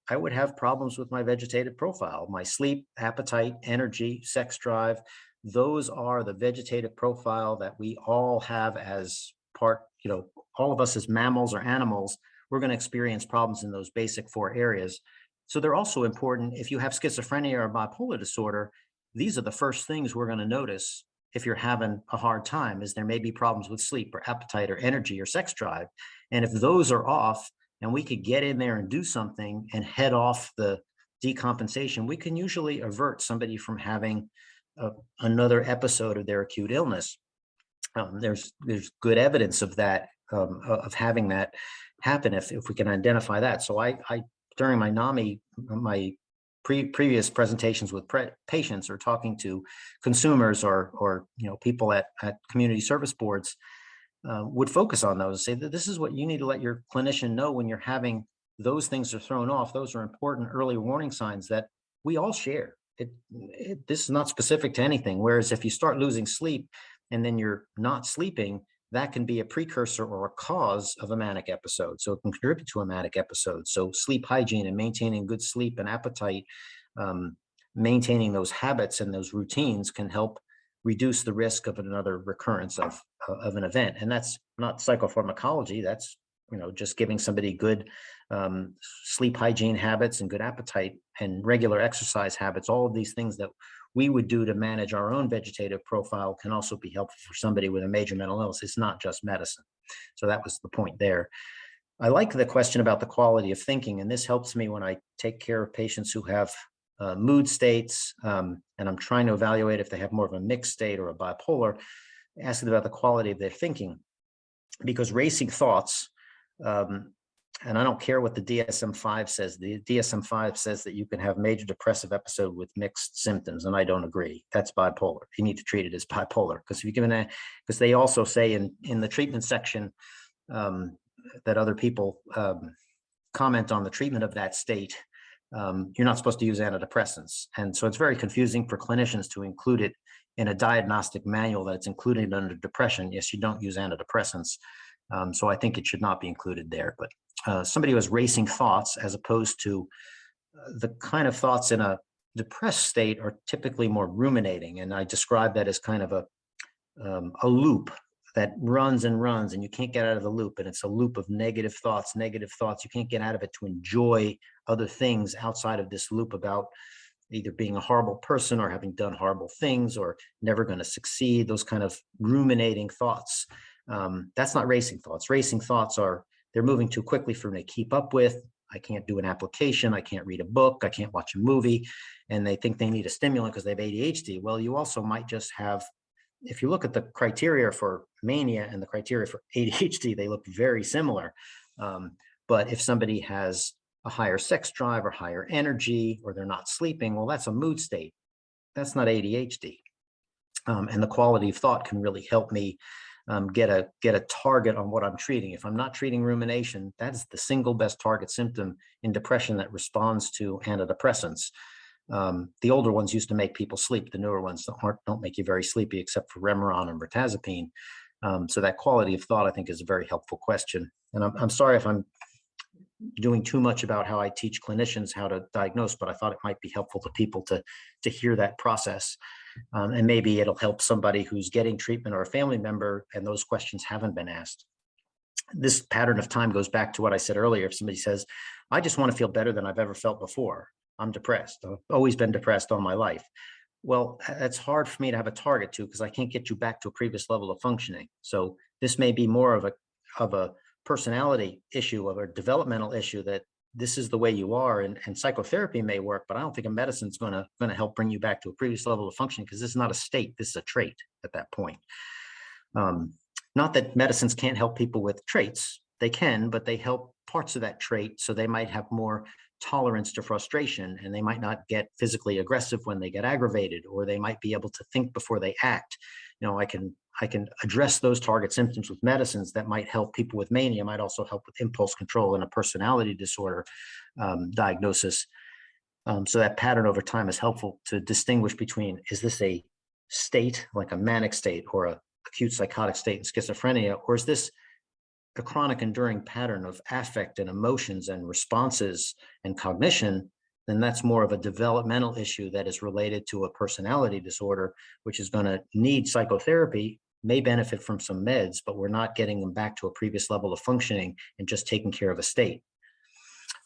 I would have problems with my vegetative profile, my sleep, appetite, energy, sex drive. Those are the vegetative profile that we all have as part, all of us as mammals or animals, we're going to experience problems in those basic 4 areas. So they're also important. If you have schizophrenia or bipolar disorder, these are the first things we're going to notice if you're having a hard time, is there may be problems with sleep or appetite or energy or sex drive. And if those are off and we could get in there and do something and head off the decompensation, we can usually avert somebody from having another episode of their acute illness. There's good evidence of that, of having that happen if we can identify that. So I during my NAMI, my previous presentations with patients or talking to consumers or people at community service boards, would focus on those, say that this is what you need to let your clinician know when you're having those things are thrown off. Those are important early warning signs that we all share. This is not specific to anything. Whereas if you start losing sleep and then you're not sleeping, that can be a precursor or a cause of a manic episode. So it can contribute to a manic episode. So sleep hygiene and maintaining good sleep and appetite, maintaining those habits and those routines can help reduce the risk of another recurrence of an event. And that's not psychopharmacology. That's just giving somebody good sleep hygiene habits and good appetite and regular exercise habits. All of these things that we would do to manage our own vegetative profile can also be helpful for somebody with a major mental illness. It's not just medicine. So that was the point there. I like the question about the quality of thinking, and this helps me when I take care of patients who have mood states, and I'm trying to evaluate if they have more of a mixed state or a bipolar, asking about the quality of their thinking, because racing thoughts, and I don't care what the DSM-5 says. The DSM-5 says that you can have major depressive episode with mixed symptoms, and I don't agree. That's bipolar. You need to treat it as bipolar, because if you give because they also say in the treatment section that other people comment on the treatment of that state, you're not supposed to use antidepressants. And so it's very confusing for clinicians to include it in a diagnostic manual that it's included under depression. Yes, you don't use antidepressants. So I think it should not be included there. But somebody who has racing thoughts, as opposed to the kind of thoughts in a depressed state, are typically more ruminating. And I describe that as kind of a loop that runs and runs, and you can't get out of the loop. And it's a loop of negative thoughts. You can't get out of it to enjoy other things outside of this loop about either being a horrible person or having done horrible things or never going to succeed. Those kind of ruminating thoughts. That's not racing thoughts. Racing thoughts they're moving too quickly for me to keep up with. I can't do an application. I can't read a book. I can't watch a movie. And they think they need a stimulant because they have ADHD. Well, you also might just have, if you look at the criteria for mania and the criteria for ADHD, they look very similar. But if somebody has a higher sex drive or higher energy, or they're not sleeping, well, that's a mood state. That's not ADHD. And the quality of thought can really help me get a target on what I'm treating. If I'm not treating rumination, that's the single best target symptom in depression that responds to antidepressants. The older ones used to make people sleep. The newer ones don't make you very sleepy, except for Remeron and mirtazapine. So that quality of thought, I think, is a very helpful question. And I'm sorry if I'm doing too much about how I teach clinicians how to diagnose, but I thought it might be helpful to people to hear that process. And maybe it'll help somebody who's getting treatment or a family member and those questions haven't been asked. This pattern of time goes back to what I said earlier. If somebody says, I just want to feel better than I've ever felt before, I'm depressed. I've always been depressed all my life. Well, that's hard for me to have a target to because I can't get you back to a previous level of functioning. So this may be more of a personality issue, of a developmental issue, that this is the way you are, and psychotherapy may work, but I don't think a medicine's gonna help bring you back to a previous level of functioning because this is not a state, this is a trait at that point. Um, Not that medicines can't help people with traits, they can, but they help parts of that trait, so they might have more tolerance to frustration, and they might not get physically aggressive when they get aggravated, or they might be able to think before they act. I can address those target symptoms with medicines that might help people with mania, might also help with impulse control and a personality disorder diagnosis. So that pattern over time is helpful to distinguish between, is this a state, like a manic state or a acute psychotic state in schizophrenia, or is this a chronic enduring pattern of affect and emotions and responses and cognition? Then that's more of a developmental issue that is related to a personality disorder, which is going to need psychotherapy, may benefit from some meds, but we're not getting them back to a previous level of functioning and just taking care of a state.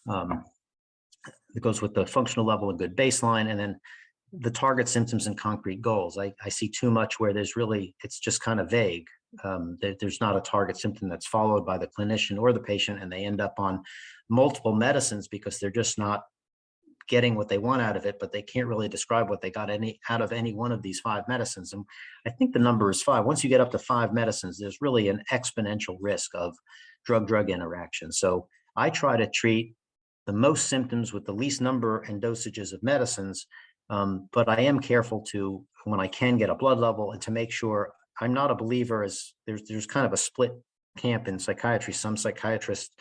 It goes with the functional level, a good baseline, and then the target symptoms and concrete goals. I see too much where it's just kind of vague. There's not a target symptom that's followed by the clinician or the patient, and they end up on multiple medicines because they're just not getting what they want out of it, but they can't really describe what they got out of any one of these 5 medicines. And I think the number is 5. Once you get up to 5 medicines, there's really an exponential risk of drug-drug interaction. So I try to treat the most symptoms with the least number and dosages of medicines. But I am careful to, when I can, get a blood level, and to make sure I'm not a believer, as there's kind of a split camp in psychiatry. Some psychiatrists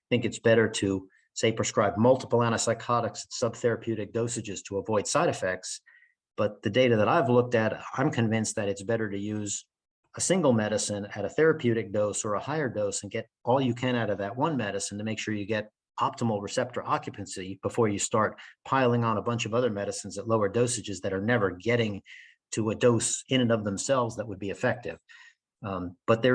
think it's better to, say, prescribe multiple antipsychotics at subtherapeutic dosages to avoid side effects. But the data that I've looked at, I'm convinced that it's better to use a single medicine at a therapeutic dose or a higher dose and get all you can out of that one medicine to make sure you get optimal receptor occupancy before you start piling on a bunch of other medicines at lower dosages that are never getting to a dose in and of themselves that would be effective. But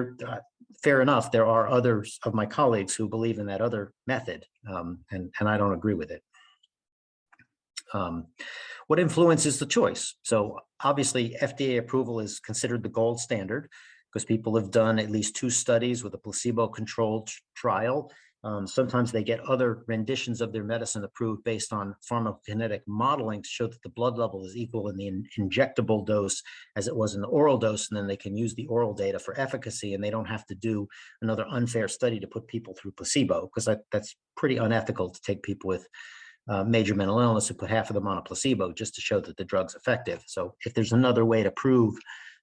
fair enough, there are others of my colleagues who believe in that other method, and I don't agree with it. What influences the choice? So obviously FDA approval is considered the gold standard because people have done at least 2 studies with a placebo-controlled trial. Sometimes they get other renditions of their medicine approved based on pharmacokinetic modeling to show that the blood level is equal in the injectable dose as it was in the oral dose, and then they can use the oral data for efficacy, and they don't have to do another unfair study to put people through placebo, because that's pretty unethical to take people with major mental illness and put half of them on a placebo just to show that the drug's effective. So if there's another way to prove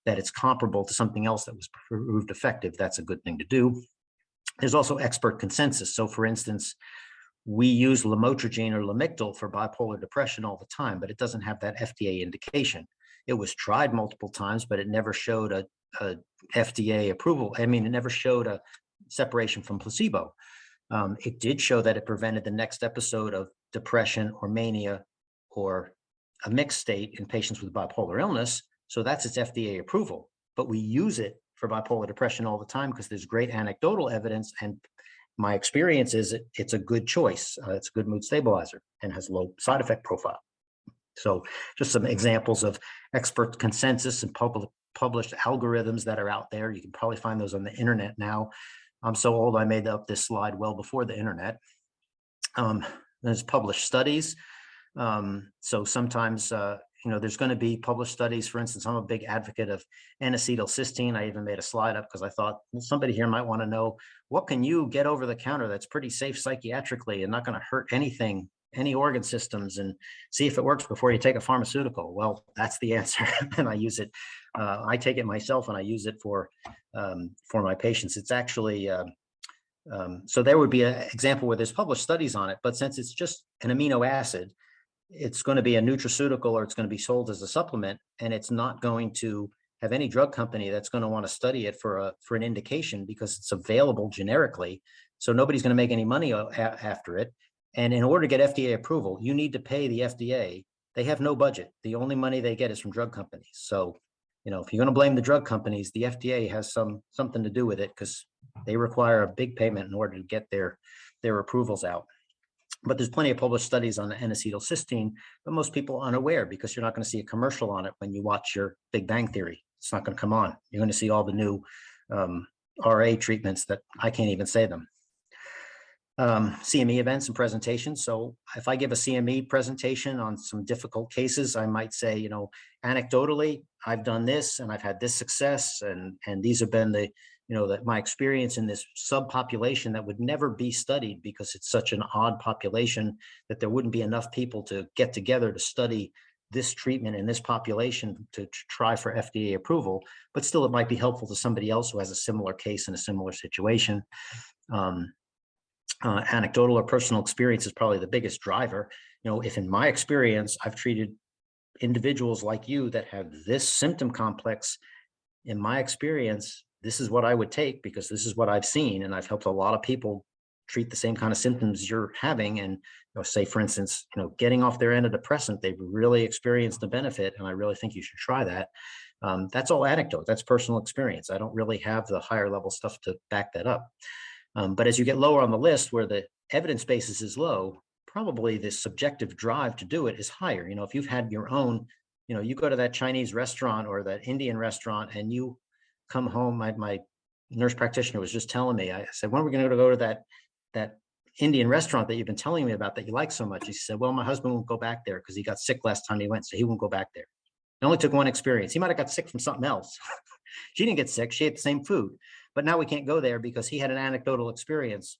that it's comparable to something else that was proved effective, that's a good thing to do. There's also expert consensus. So for instance, we use lamotrigine or Lamictal for bipolar depression all the time, but it doesn't have that FDA indication. It was tried multiple times, but it never showed a FDA approval. I mean, it never showed a separation from placebo. It did show that it prevented the next episode of depression or mania or a mixed state in patients with bipolar illness. So that's its FDA approval, but we use it for bipolar depression all the time because there's great anecdotal evidence, and my experience is it's a good choice. It's a good mood stabilizer and has low side effect profile. So just some examples of expert consensus and published algorithms that are out there. You can probably find those on the internet now. I'm so old, I made up this slide well before the internet. There's published studies. So sometimes, there's going to be published studies. For instance, I'm a big advocate of N-acetylcysteine. I even made a slide up because I thought, well, somebody here might want to know, what can you get over the counter that's pretty safe psychiatrically and not going to hurt anything, any organ systems, and see if it works before you take a pharmaceutical? Well, that's the answer. And I use it. I take it myself and I use it for my patients. It's actually, so there would be an example where there's published studies on it, but since it's just an amino acid, it's going to be a nutraceutical, or it's going to be sold as a supplement, and it's not going to have any drug company that's going to want to study it for an indication because it's available generically. So nobody's going to make any money after it. And in order to get FDA approval, you need to pay the FDA. They have no budget. The only money they get is from drug companies. So, if you're going to blame the drug companies, the FDA has something to do with it because they require a big payment in order to get their approvals out. But there's plenty of published studies on the N-acetylcysteine, but most people are unaware because you're not going to see a commercial on it when you watch your Big Bang Theory. It's not going to come on. You're going to see all the new RA treatments that I can't even say them. CME events and presentations. So if I give a CME presentation on some difficult cases, I might say, you know, anecdotally, I've done this and I've had this success, and these have been the, you know, that my experience in this subpopulation that would never be studied because it's such an odd population that there wouldn't be enough people to get together to study this treatment in this population to try for FDA approval, but still it might be helpful to somebody else who has a similar case in a similar situation. Anecdotal or personal experience is probably the biggest driver. You know, if in my experience, I've treated individuals like you that have this symptom complex, in my experience, this is what I would take because this is what I've seen. And I've helped a lot of people treat the same kind of symptoms you're having. And, you know, say, for instance, you know, getting off their antidepressant, they've really experienced the benefit. And I really think you should try that. That's all anecdote. That's personal experience. I don't really have the higher level stuff to back that up. But as you get lower on the list where the evidence basis is low, probably the subjective drive to do it is higher. You know, if you've had your own, you know, you go to that Chinese restaurant or that Indian restaurant and you come home, my nurse practitioner was just telling me, I said, when are we going to go to that Indian restaurant that you've been telling me about that you like so much? He said, well, my husband won't go back there because he got sick last time he went, so he won't go back there. It only took one experience. He might have got sick from something else. She didn't get sick. She ate the same food. But now we can't go there because he had an anecdotal experience.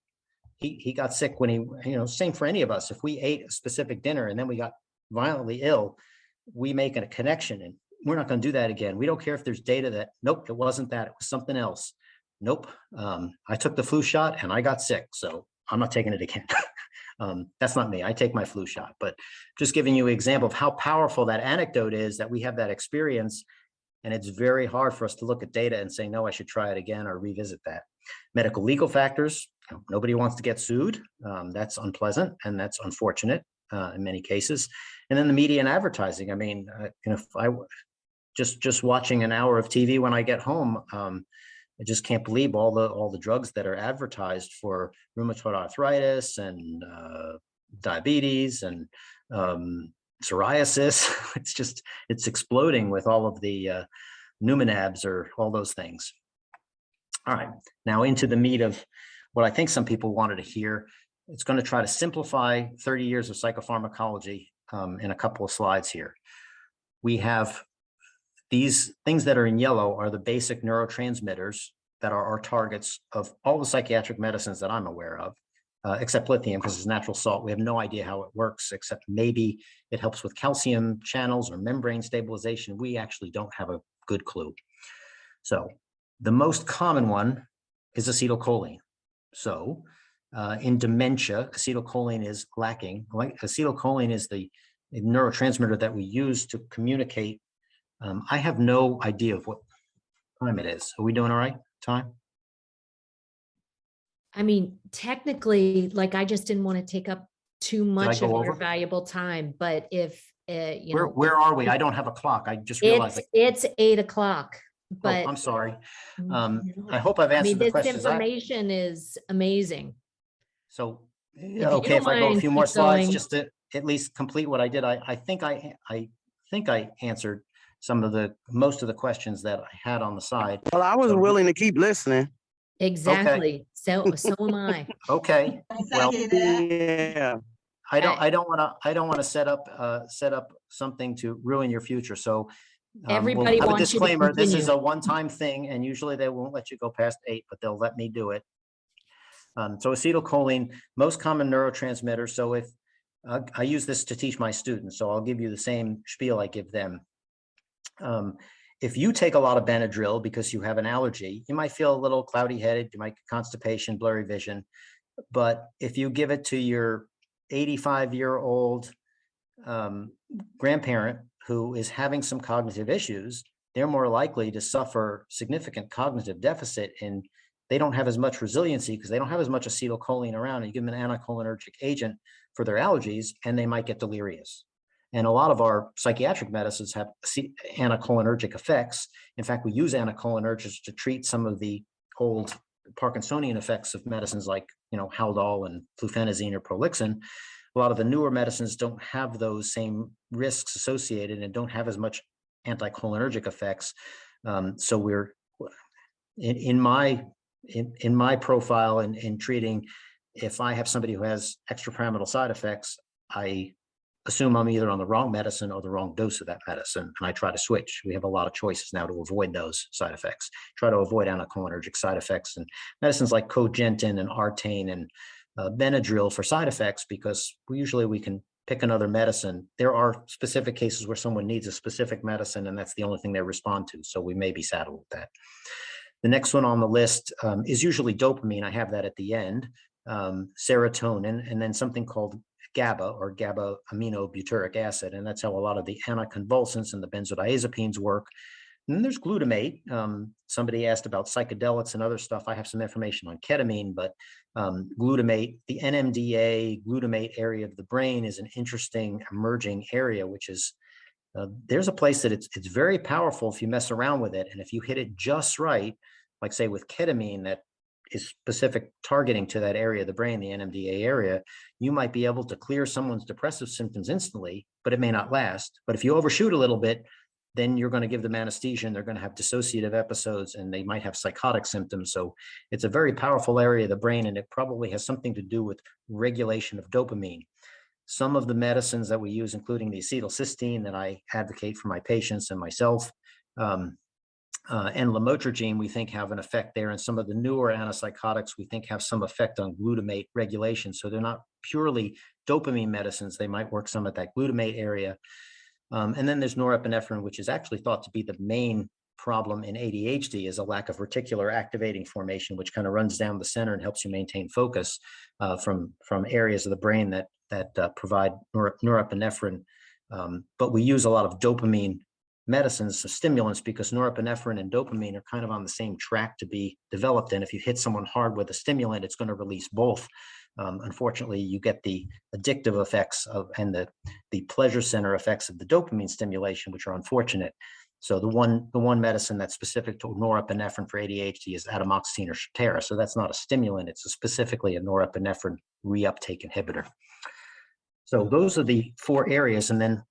He got sick when he, you know, same for any of us. If we ate a specific dinner and then we got violently ill, we make a connection, and we're not going to do that again. We don't care if there's data that, nope, it wasn't that, it was something else. Nope, I took the flu shot and I got sick, so I'm not taking it again. That's not me. I take my flu shot, but just giving you an example of how powerful that anecdote is, that we have that experience. And it's very hard for us to look at data and say, no, I should try it again or revisit that. Medical legal factors, you know, nobody wants to get sued. That's unpleasant and that's unfortunate in many cases. And then the media and advertising. I mean, you know, if I just watching an hour of TV when I get home, I just can't believe all the drugs that are advertised for rheumatoid arthritis and diabetes and psoriasis. It's exploding with all of the Numinabs or all those things. All right, now into the meat of what I think some people wanted to hear. It's going to try to simplify 30 years of psychopharmacology in a couple of slides here. We have these things that are in yellow are the basic neurotransmitters that are our targets of all the psychiatric medicines that I'm aware of. Except lithium, because it's natural salt. We have no idea how it works, except maybe it helps with calcium channels or membrane stabilization. We actually don't have a good clue. So the most common one is acetylcholine. So in dementia, acetylcholine is lacking. Acetylcholine is the neurotransmitter that we use to communicate. I have no idea of what time it is. Are we doing all right? Time? I mean, technically, like, I just didn't want to take up too much of your valuable time, but if, you know. Where are we? I don't have a clock. I just realized. It's 8 o'clock, but. Oh, I'm sorry. I hope I've answered the questions. This information is amazing. So, okay, if I go a few more slides, just to at least complete what I did, I think I answered most of the questions that I had on the side. Well, I was willing to keep listening. Exactly. Okay. So am I. Okay. Well, yeah. I don't want to set up something to ruin your future. So everybody we'll have wants a disclaimer. You to continue. This is a one-time thing, and usually they won't let you go past 8, but they'll let me do it. So acetylcholine, most common neurotransmitter. So if I use this to teach my students, so I'll give you the same spiel I give them. If you take a lot of Benadryl because you have an allergy, you might feel a little cloudy headed, you might get constipation, blurry vision. But if you give it to your 85-year-old grandparent who is having some cognitive issues, they're more likely to suffer significant cognitive deficit, and they don't have as much resiliency because they don't have as much acetylcholine around. And you give them an anticholinergic agent for their allergies, and they might get delirious. And a lot of our psychiatric medicines have anticholinergic effects. In fact, we use anticholinergics to treat some of the old Parkinsonian effects of medicines like, Haldol and flufenazine or Prolixin. A lot of the newer medicines don't have those same risks associated and don't have as much anticholinergic effects. So we're in my profile in treating, if I have somebody who has extrapyramidal side effects, I assume I'm either on the wrong medicine or the wrong dose of that medicine, and I try to switch. We have a lot of choices now to avoid those side effects. Try to avoid anticholinergic side effects, and medicines like Cogentin and Artane and Benadryl for side effects, because we can pick another medicine. There are specific cases where someone needs a specific medicine, and that's the only thing they respond to. So we may be saddled with that. The next one on the list is usually dopamine. I have that at the end, serotonin, and then something called GABA, or GABA aminobutyric acid. And that's how a lot of the anticonvulsants and the benzodiazepines work. And then there's glutamate. Somebody asked about psychedelics and other stuff. I have some information on ketamine, but glutamate, the NMDA glutamate area of the brain is an interesting emerging area, which is, there's a place that it's very powerful if you mess around with it. And if you hit it just right, like say with ketamine, that is specific targeting to that area of the brain, the NMDA area, you might be able to clear someone's depressive symptoms instantly, but it may not last. But if you overshoot a little bit, then you're going to give them anesthesia and they're going to have dissociative episodes and they might have psychotic symptoms. So it's a very powerful area of the brain, and it probably has something to do with regulation of dopamine. Some of the medicines that we use, including the acetylcysteine that I advocate for my patients and myself, and lamotrigine, we think have an effect there. And some of the newer antipsychotics we think have some effect on glutamate regulation. So they're not purely dopamine medicines. They might work some at that glutamate area. And then there's norepinephrine, which is actually thought to be the main problem in ADHD, is a lack of reticular activating formation, which kind of runs down the center and helps you maintain focus from areas of the brain that provide norepinephrine. But we use a lot of dopamine medicines, so stimulants, because norepinephrine and dopamine are kind of on the same track to be developed. And if you hit someone hard with a stimulant, it's going to release both. Unfortunately, you get the addictive effects and the pleasure center effects of the dopamine stimulation, which are unfortunate. So the one medicine that's specific to norepinephrine for ADHD is atomoxetine or Strattera. So that's not a stimulant; it's specifically a norepinephrine reuptake inhibitor. So those are the four areas, and then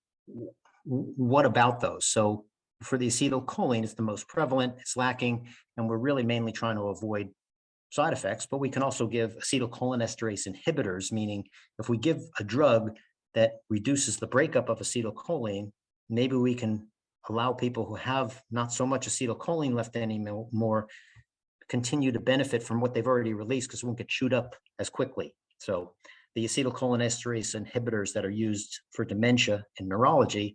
what about those? So for the acetylcholine, it's the most prevalent, it's lacking, and we're really mainly trying to avoid side effects, but we can also give acetylcholinesterase inhibitors, meaning if we give a drug that reduces the breakup of acetylcholine, maybe we can allow people who have not so much acetylcholine left anymore continue to benefit from what they've already released, because it won't get chewed up as quickly. So the acetylcholinesterase inhibitors that are used for dementia in neurology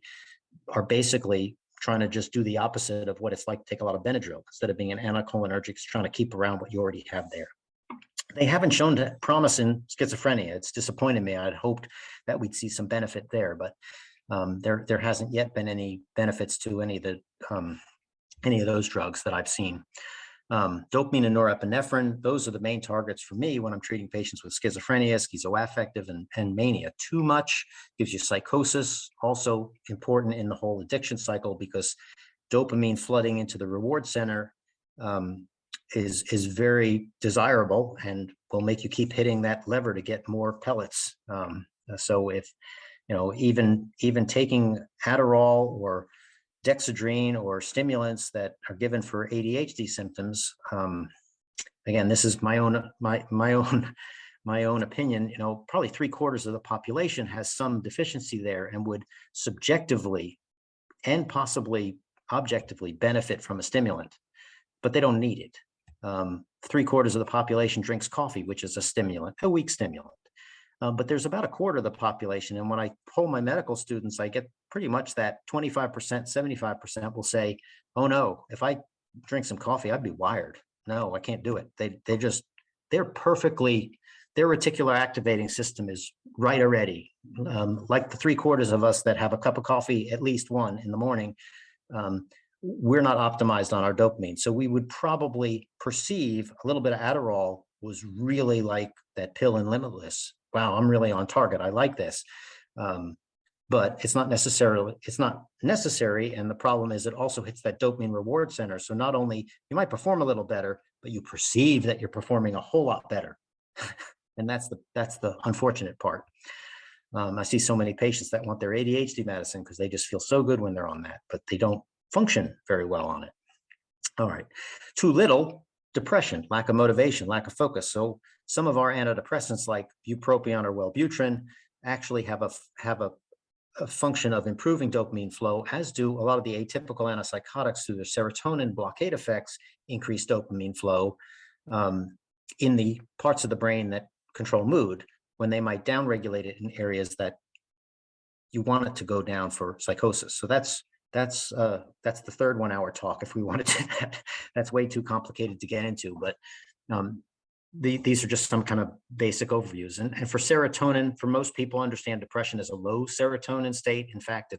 are basically trying to just do the opposite of what it's like to take a lot of Benadryl. Instead of being an anticholinergic, it's trying to keep around what you already have there. They haven't shown promise in schizophrenia. It's disappointed me. I'd hoped that we'd see some benefit there, but there hasn't yet been any benefits to any of those drugs that I've seen. Dopamine and norepinephrine, those are the main targets for me when I'm treating patients with schizophrenia, schizoaffective, and mania. Too much gives you psychosis. Also important in the whole addiction cycle, because dopamine flooding into the reward center is very desirable and will make you keep hitting that lever to get more pellets. So if, even taking Adderall or Dexedrine or stimulants that are given for ADHD symptoms. Again, this is my own opinion. Probably 3/4 of the population has some deficiency there and would subjectively and possibly objectively benefit from a stimulant, but they don't need it. 3/4 of the population drinks coffee, which is a stimulant, a weak stimulant. But there's about 1/4 of the population. And when I poll my medical students, I get pretty much that 25%, 75% will say, oh no, if I drink some coffee, I'd be wired. No, I can't do it. Their reticular activating system is right already. Like the 3/4 of us that have a cup of coffee, at least one in the morning, we're not optimized on our dopamine. So we would probably perceive a little bit of Adderall was really like that pill in Limitless. Wow, I'm really on target. I like this. but it's not necessary. And the problem is it also hits that dopamine reward center. So not only you might perform a little better, but you perceive that you're performing a whole lot better. And that's the unfortunate part. I see so many patients that want their ADHD medicine because they just feel so good when they're on that, but they don't function very well on it. All right. Too little, depression, lack of motivation, lack of focus. So some of our antidepressants like bupropion or Wellbutrin actually have a function of improving dopamine flow, as do a lot of the atypical antipsychotics through their serotonin blockade effects, increase dopamine flow in the parts of the brain that control mood, when they might downregulate it in areas that you want it to go down for psychosis. So that's the third 1 hour talk if we wanted to. That's way too complicated to get into, but these are just some kind of basic overviews. And for serotonin, for most people understand depression as a low serotonin state. In fact,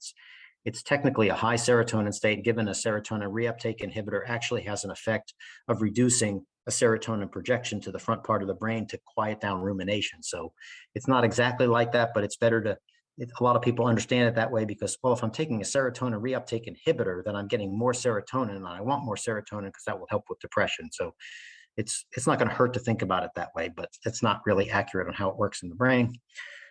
it's technically a high serotonin state, given a serotonin reuptake inhibitor actually has an effect of reducing a serotonin projection to the front part of the brain to quiet down rumination. So it's not exactly like that, but it's better to, a lot of people understand it that way because, well, if I'm taking a serotonin reuptake inhibitor, then I'm getting more serotonin and I want more serotonin because that will help with depression. So it's not going to hurt to think about it that way, but it's not really accurate on how it works in the brain.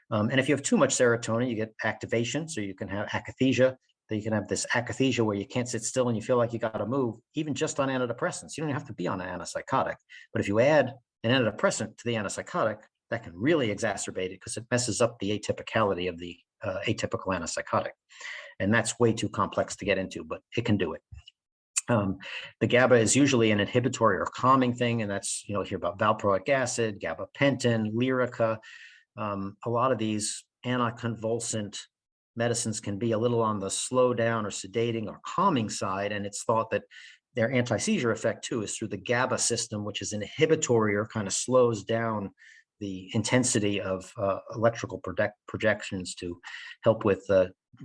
And if you have too much serotonin, you get activation. So you can have akathisia. You can have this akathisia where you can't sit still and you feel like you got to move, even just on antidepressants. You don't have to be on an antipsychotic. But if you add an antidepressant to the antipsychotic, that can really exacerbate it because it messes up the atypicality of the atypical antipsychotic. And that's way too complex to get into, but it can do it. The GABA is usually an inhibitory or calming thing, and that's, you hear about valproic acid, gabapentin, Lyrica. A lot of these anticonvulsant medicines can be a little on the slow down or sedating or calming side, and it's thought that their anti-seizure effect too is through the GABA system, which is inhibitory or kind of slows down the intensity of electrical projections to help with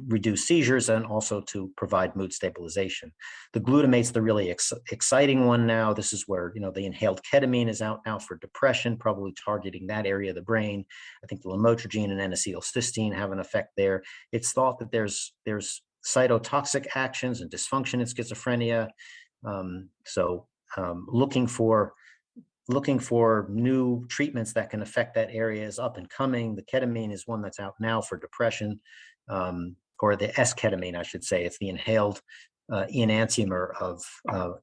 reduce seizures and also to provide mood stabilization. The glutamate's the really exciting one now. This is where, the inhaled ketamine is out now for depression, probably targeting that area of the brain. I think the lamotrigine and N-acetylcysteine have an effect there. It's thought that there's cytotoxic actions and dysfunction in schizophrenia. Looking for new treatments that can affect that area is up and coming. The ketamine is one that's out now for depression, or the S-ketamine, I should say. It's the inhaled enantiomer of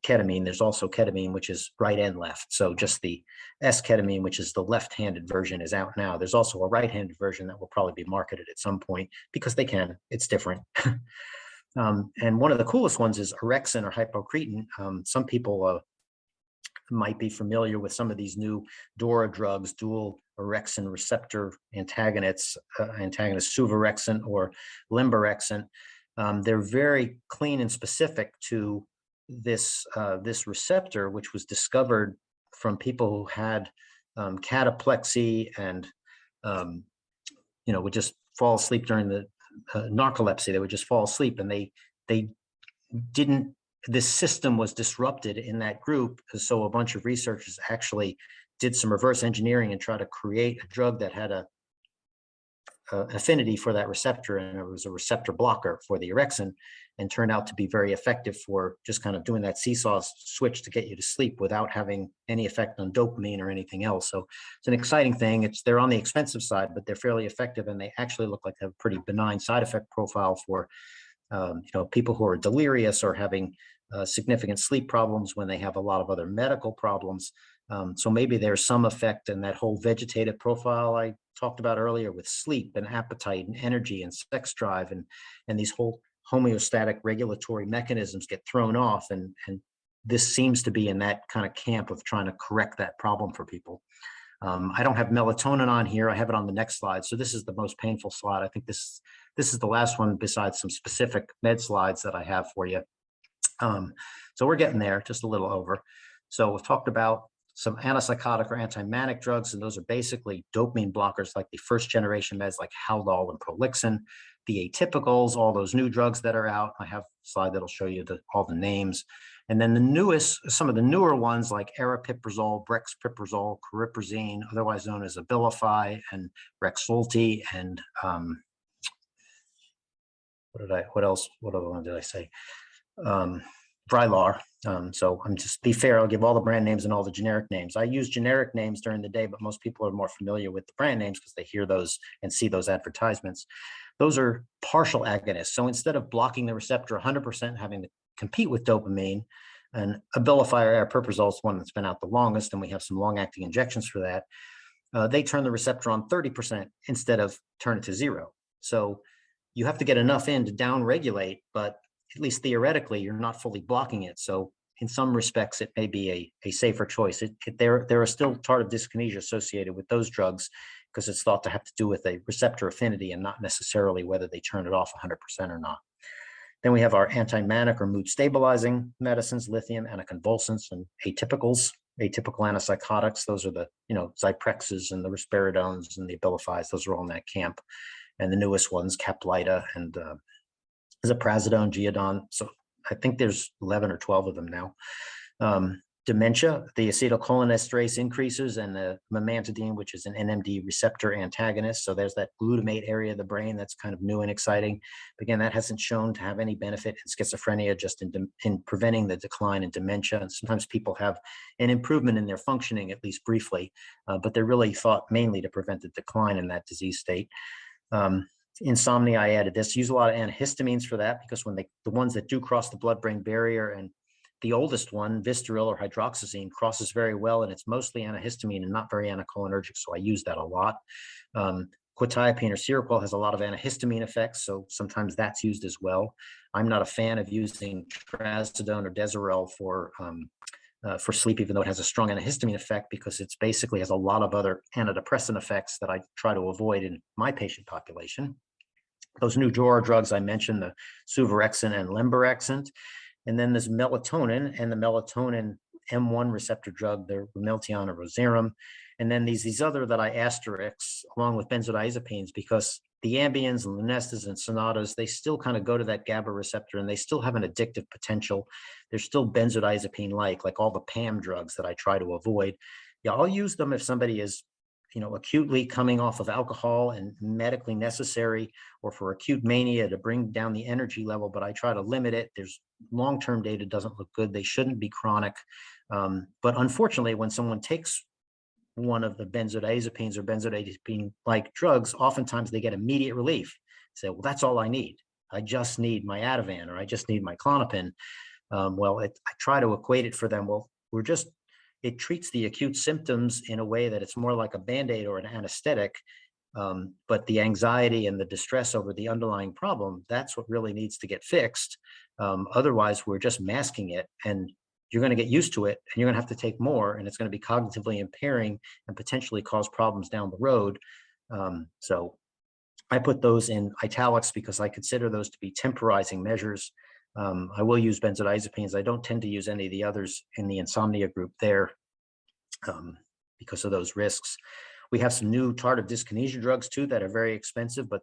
ketamine. There's also ketamine, which is right and left. So just the S-ketamine, which is the left-handed version, is out now. There's also a right-handed version that will probably be marketed at some point because they can. It's different. And one of the coolest ones is orexin or hypocretin. Some people might be familiar with some of these new DORA drugs, dual orexin receptor antagonists, suvorexin or lemborexin. They're very clean and specific to this receptor, which was discovered from people who had cataplexy and would just fall asleep during the narcolepsy. They would just fall asleep, and they didn't. This system was disrupted in that group. So a bunch of researchers actually did some reverse engineering and try to create a drug that had a affinity for that receptor, and it was a receptor blocker for the orexin, and turned out to be very effective for just kind of doing that seesaw switch to get you to sleep without having any effect on dopamine or anything else. So it's an exciting thing. They're on the expensive side, but they're fairly effective, and they actually look like they have a pretty benign side effect profile for people who are delirious or having significant sleep problems when they have a lot of other medical problems. So maybe there's some effect in that whole vegetative profile I talked about earlier with sleep and appetite and energy and sex drive, and these whole homeostatic regulatory mechanisms get thrown off. And this seems to be in that kind of camp of trying to correct that problem for people. I don't have melatonin on here. I have it on the next slide. So this is the most painful slide. I think this is the last one besides some specific med slides that I have for you. So we're getting there, just a little over. So we've talked about some antipsychotic or anti-manic drugs, and those are basically dopamine blockers like the first generation meds like Haldol and Prolixin. The atypicals, all those new drugs that are out. I have a slide that'll show you all the names. And then some of the newer ones like aripiprazole, brexpiprazole, cariprazine, otherwise known as Abilify, and Rexulti, and what other one did I say? Vraylar. So I'm just be fair, I'll give all the brand names and all the generic names. I use generic names during the day, but most people are more familiar with the brand names because they hear those and see those advertisements. Those are partial agonists. So instead of blocking the receptor 100%, having to compete with dopamine, and Abilify or aripiprazole is one that's been out the longest, and we have some long-acting injections for that. They turn the receptor on 30% instead of turn it to 0. So you have to get enough in to downregulate, but at least theoretically, you're not fully blocking it. So in some respects, it may be a safer choice. There are still tardive dyskinesia associated with those drugs because it's thought to have to do with a receptor affinity and not necessarily whether they turn it off 100% or not. Then we have our anti-manic or mood stabilizing medicines, lithium, anticonvulsants, and atypical antipsychotics. Those are the, Zyprexes and the risperidones and the Abilifys. Those are all in that camp. And the newest ones, Caplyta and Ziprasidone, Geodon. So I think there's 11 or 12 of them now. Dementia, the acetylcholinesterase increases, and the memantidine, which is an NMD receptor antagonist. So there's that glutamate area of the brain that's kind of new and exciting. But again, that hasn't shown to have any benefit in schizophrenia, just in preventing the decline in dementia. And sometimes people have an improvement in their functioning, at least briefly, but they're really thought mainly to prevent the decline in that disease state. Insomnia, I added this. Use a lot of antihistamines for that because when the ones that do cross the blood-brain barrier, and the oldest one, Vistaril or hydroxyzine, crosses very well, and it's mostly antihistamine and not very anticholinergic, so I use that a lot. Quetiapine or Seroquel has a lot of antihistamine effects, so sometimes that's used as well. I'm not a fan of using trazodone or Deserel for sleep, even though it has a strong antihistamine effect, because it's basically has a lot of other antidepressant effects that I try to avoid in my patient population. Those new drawer drugs I mentioned, the suvorexant and lemborexant. And then there's melatonin and the melatonin M1 receptor drug, the Ramelteon or Rosarum. And then these other that I asterisk along with benzodiazepines, because the Ambiens and Lunestas and Sonatas, they still kind of go to that GABA receptor and they still have an addictive potential. They're still benzodiazepine-like all the PAM drugs that I try to avoid. Yeah, I'll use them if somebody is, acutely coming off of alcohol and medically necessary, or for acute mania to bring down the energy level, but I try to limit it. There's long-term data doesn't look good. They shouldn't be chronic. But unfortunately, when someone takes one of the benzodiazepines or benzodiazepine-like drugs, oftentimes they get immediate relief. Say, well, that's all I need. I just need my Ativan, or I just need my Klonopin. I try to equate it for them. Well, it treats the acute symptoms in a way that it's more like a Band-Aid or an anesthetic, but the anxiety and the distress over the underlying problem, that's what really needs to get fixed. Otherwise, we're just masking it, and you're going to get used to it, and you're going to have to take more, and it's going to be cognitively impairing and potentially cause problems down the road. So I put those in italics because I consider those to be temporizing measures. I will use benzodiazepines. I don't tend to use any of the others in the insomnia group there because of those risks. We have some new tardive dyskinesia drugs too that are very expensive, but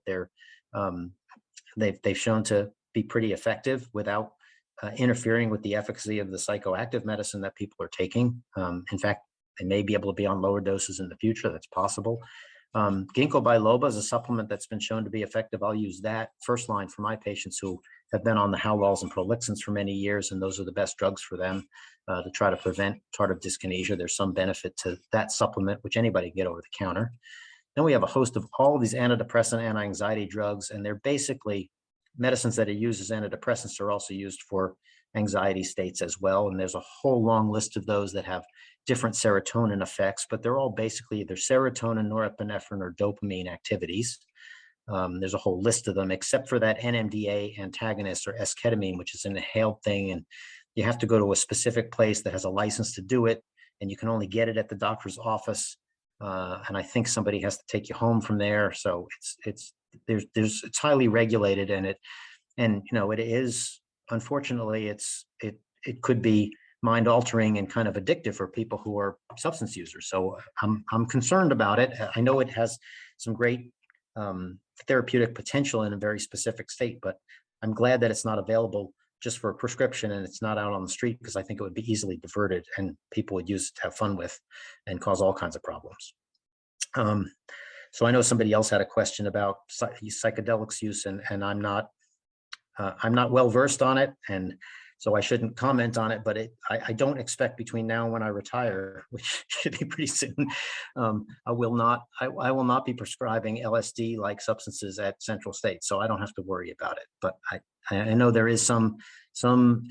they've shown to be pretty effective without interfering with the efficacy of the psychoactive medicine that people are taking. In fact, they may be able to be on lower doses in the future. That's possible. Ginkgo biloba is a supplement that's been shown to be effective. I'll use that first line for my patients who have been on the Haldol's and Prolixins for many years, and those are the best drugs for them to try to prevent tardive dyskinesia. There's some benefit to that supplement, which anybody can get over the counter. Then we have a host of all of these antidepressant, anti-anxiety drugs, and they're basically medicines that are used as antidepressants are also used for anxiety states as well. And there's a whole long list of those that have different serotonin effects, but they're all basically either serotonin, norepinephrine, or dopamine activities. There's a whole list of them, except for that NMDA antagonist or esketamine, which is an inhaled thing. And you have to go to a specific place that has a license to do it. And you can only get it at the doctor's office. And I think somebody has to take you home from there. So it's highly regulated, and it is, unfortunately, it could be mind altering and kind of addictive for people who are substance users. So I'm concerned about it. I know it has some great therapeutic potential in a very specific state, but I'm glad that it's not available just for a prescription and it's not out on the street, because I think it would be easily diverted and people would use it to have fun with and cause all kinds of problems. So I know somebody else had a question about psychedelics use, and I'm not I'm not well versed on it, and so I shouldn't comment on it, but I don't expect between now and when I retire, which should be pretty soon, I will not be prescribing LSD-like substances at Central State, so I don't have to worry about it. But I know there is some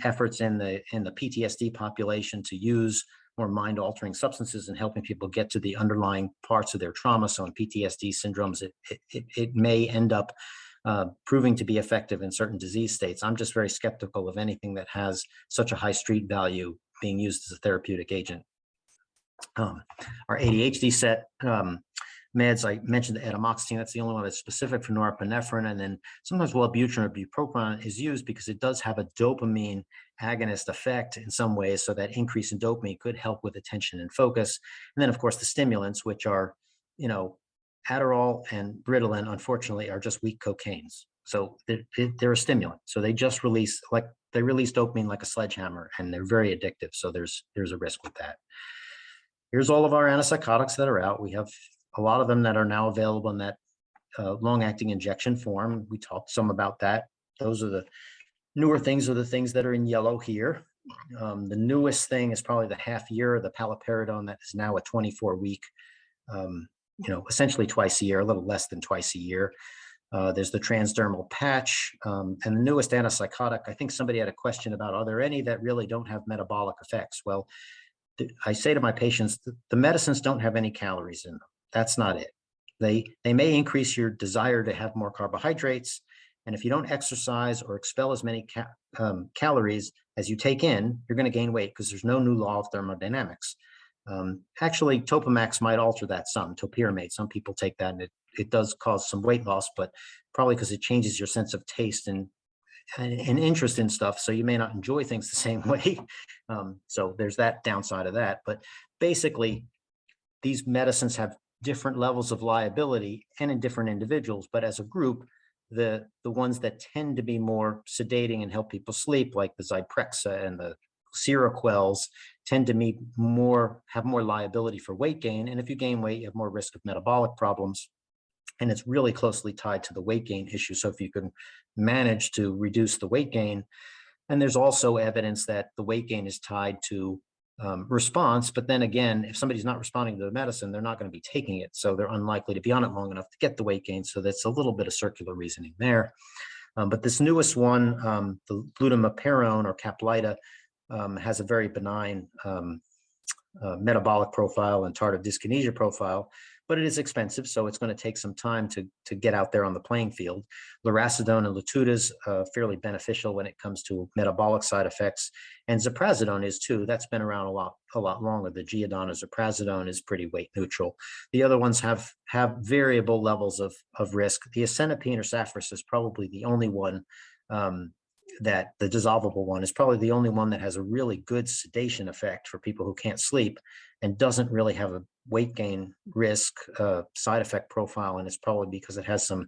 efforts in the PTSD population to use more mind-altering substances and helping people get to the underlying parts of their trauma. So in PTSD syndromes, it may end up proving to be effective in certain disease states. I'm just very skeptical of anything that has such a high street value being used as a therapeutic agent. Our ADHD set meds, I mentioned the atomoxetine, that's the only one that's specific for norepinephrine. And then sometimes Wellbutrin or bupropion is used because it does have a dopamine agonist effect in some ways. So that increase in dopamine could help with attention and focus. And then of course the stimulants, which are, Adderall and Ritalin, unfortunately, are just weak cocaines. So they're a stimulant. So they just release dopamine like a sledgehammer, and they're very addictive. So there's a risk with that. Here's all of our antipsychotics that are out. We have a lot of them that are now available in that long-acting injection form. We talked some about that. Those are the newer things, are the things that are in yellow here. The newest thing is probably the half year, the paliperidone, that is now a 24-week, essentially twice a year, a little less than twice a year. There's the transdermal patch, and the newest antipsychotic. I think somebody had a question about, are there any that really don't have metabolic effects? Well, I say to my patients, the medicines don't have any calories in them. That's not it. They may increase your desire to have more carbohydrates, and if you don't exercise or expel as many calories as you take in, you're going to gain weight because there's no new law of thermodynamics. Actually, Topamax might alter that some, topiramate. Some people take that and it does cause some weight loss, but probably because it changes your sense of taste and interest in stuff. So you may not enjoy things the same way. So there's that downside of that. But basically, these medicines have different levels of liability and in different individuals. But as a group, the ones that tend to be more sedating and help people sleep, like the Zyprexa and the Seroquels, tend to have more liability for weight gain. And if you gain weight, you have more risk of metabolic problems. And it's really closely tied to the weight gain issue. So if you can manage to reduce the weight gain, and there's also evidence that the weight gain is tied to response. But then again, if somebody's not responding to the medicine, they're not going to be taking it. So they're unlikely to be on it long enough to get the weight gain. So that's a little bit of circular reasoning there. But this newest one, the glutamaterone or Caplyta, has a very benign metabolic profile and tardive dyskinesia profile, but it is expensive, so it's going to take some time to get out there on the playing field. Lurasidone and Latuda is fairly beneficial when it comes to metabolic side effects, and ziprasidone is too. That's been around a lot longer. The Giordano ziprasidone is pretty weight neutral. The other ones have variable levels of risk. The asenapine or Saffris is probably the only one that the dissolvable one is probably the only one that has a really good sedation effect for people who can't sleep and doesn't really have a weight gain risk side effect profile. And it's probably because it has some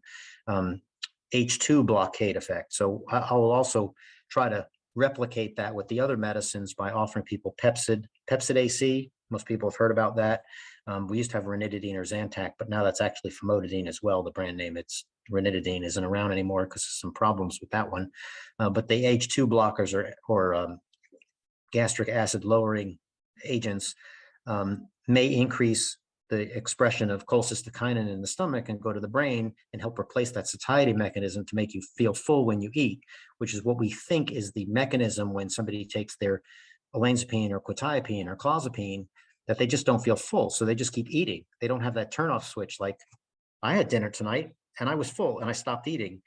H2 blockade effect. So I will also try to replicate that with the other medicines by offering people Pepsid AC. Most people have heard about that. We used to have ranitidine or Zantac, but now that's actually famotidine as well. The brand name, it's ranitidine, isn't around anymore because of some problems with that one. But the H2 blockers or gastric acid lowering agents may increase the expression of cholecystokinin in the stomach and go to the brain and help replace that satiety mechanism to make you feel full when you eat, which is what we think is the mechanism when somebody takes their olanzapine or quetiapine or clozapine, that they just don't feel full. So they just keep eating. They don't have that turnoff switch. Like, I had dinner tonight and I was full and I stopped eating.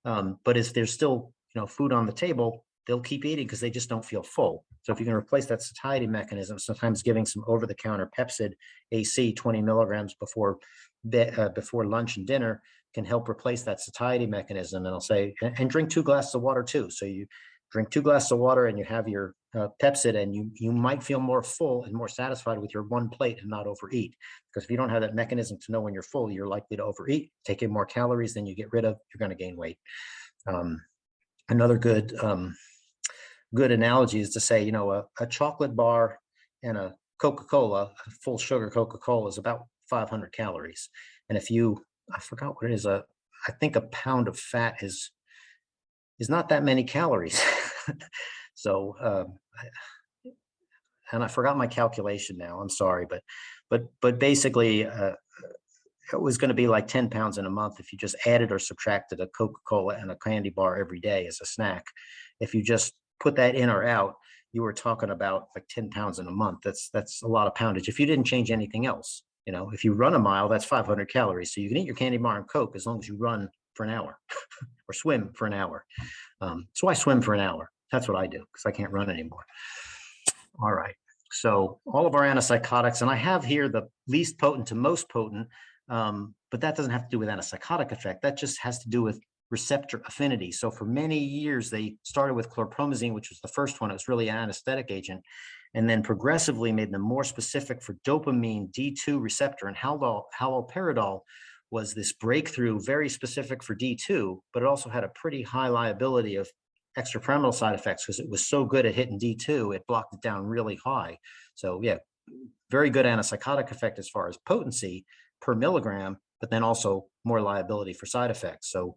But if there's still, food on the table, they'll keep eating because they just don't feel full. So if you can replace that satiety mechanism, sometimes giving some over-the-counter Pepsid AC 20 milligrams before lunch and dinner can help replace that satiety mechanism. And I'll say, and drink 2 glasses of water too. So you drink 2 glasses of water and you have your Pepsid, and you might feel more full and more satisfied with your one plate and not overeat. Because if you don't have that mechanism to know when you're full, you're likely to overeat, take in more calories than you get rid of, you're going to gain weight. Another good analogy is to say, a chocolate bar and a Coca-Cola, a full sugar Coca-Cola, is about 500 calories. And if I forgot what it is, I think a pound of fat is is not that many calories. So, and I forgot my calculation now, I'm sorry, but basically, it was going to be like 10 pounds in a month if you just added or subtracted a Coca-Cola and a candy bar every day as a snack. If you just put that in or out, you were talking about like 10 pounds in a month. That's a lot of poundage if you didn't change anything else. You know, if you run a mile, that's 500 calories. So you can eat your candy bar and Coke as long as you run for an hour or swim for an hour. So I swim for an hour. That's what I do because I can't run anymore. All right. So all of our antipsychotics, and I have here the least potent to most potent, but that doesn't have to do with antipsychotic effect. That just has to do with receptor affinity. So for many years, they started with chlorpromazine, which was the first one. It was really an anesthetic agent, and then progressively made them more specific for dopamine D2 receptor. And haloperidol was this breakthrough, very specific for D2, but it also had a pretty high liability of extrapyramidal side effects because it was so good at hitting D2, it blocked it down really high. So yeah, very good antipsychotic effect as far as potency per milligram, but then also more liability for side effects. So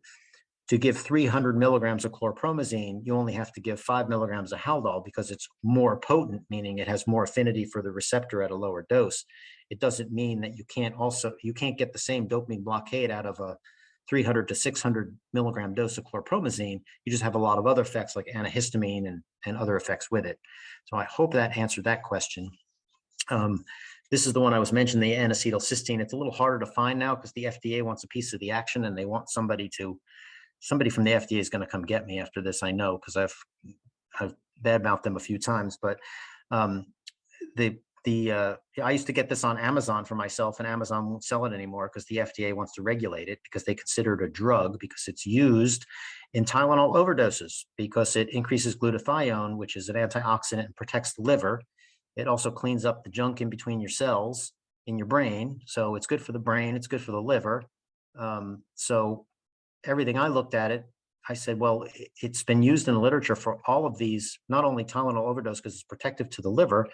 to give 300 milligrams of chlorpromazine, you only have to give 5 milligrams of Haldol because it's more potent, meaning it has more affinity for the receptor at a lower dose. It doesn't mean that you can't get the same dopamine blockade out of a 300 to 600 milligram dose of chlorpromazine. You just have a lot of other effects like antihistamine and other effects with it. So I hope that answered that question. This is the one I was mentioning, the N-acetylcysteine. It's a little harder to find now because the FDA wants a piece of the action and they want somebody from the FDA is going to come get me after this. I know, because I've badmouthed them a few times, but I used to get this on Amazon for myself, and Amazon won't sell it anymore because the FDA wants to regulate it because they consider it a drug because it's used in Tylenol overdoses because it increases glutathione, which is an antioxidant and protects the liver. It also cleans up the junk in between your cells in your brain. So it's good for the brain. It's good for the liver. So everything I looked at it, I said, well, it's been used in the literature for all of these, not only Tylenol overdose because it's protective to the liver.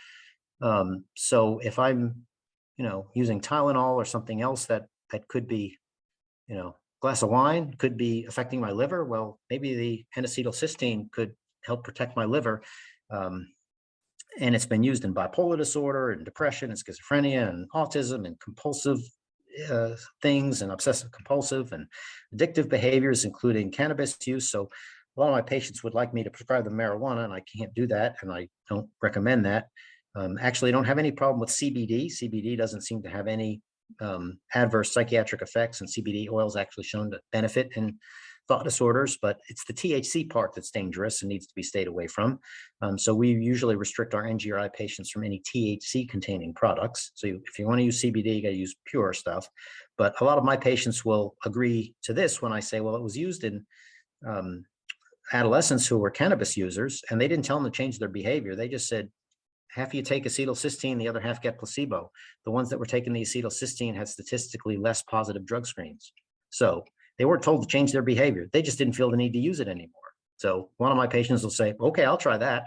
So if I'm, using Tylenol or something else that could be, glass of wine could be affecting my liver, well, maybe the N-acetylcysteine could help protect my liver. And it's been used in bipolar disorder and depression and schizophrenia and autism and compulsive things and obsessive compulsive and addictive behaviors, including cannabis use. So a lot of my patients would like me to prescribe them marijuana, and I can't do that, and I don't recommend that. Actually, I don't have any problem with CBD. CBD doesn't seem to have any adverse psychiatric effects, and CBD oil is actually shown to benefit in thought disorders, but it's the THC part that's dangerous and needs to be stayed away from. So we usually restrict our NGRI patients from any THC containing products. So if you want to use CBD, you got to use pure stuff. But a lot of my patients will agree to this when I say, well, it was used in adolescents who were cannabis users, and they didn't tell them to change their behavior. They just said, half of you take acetylcysteine, the other half get placebo. The ones that were taking the acetylcysteine had statistically less positive drug screens. So they weren't told to change their behavior. They just didn't feel the need to use it anymore. So one of my patients will say, okay, I'll try that.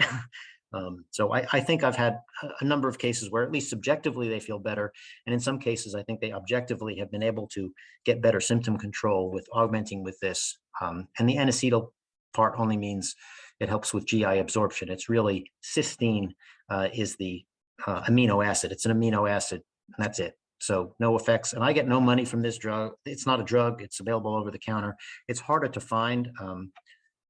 So I think I've had a number of cases where at least subjectively they feel better. And in some cases, I think they objectively have been able to get better symptom control with augmenting with this. And the N-acetyl part only means it helps with GI absorption. It's really cysteine is the amino acid. It's an amino acid, and that's it. So no effects, and I get no money from this drug. It's not a drug. It's available over the counter. It's harder to find.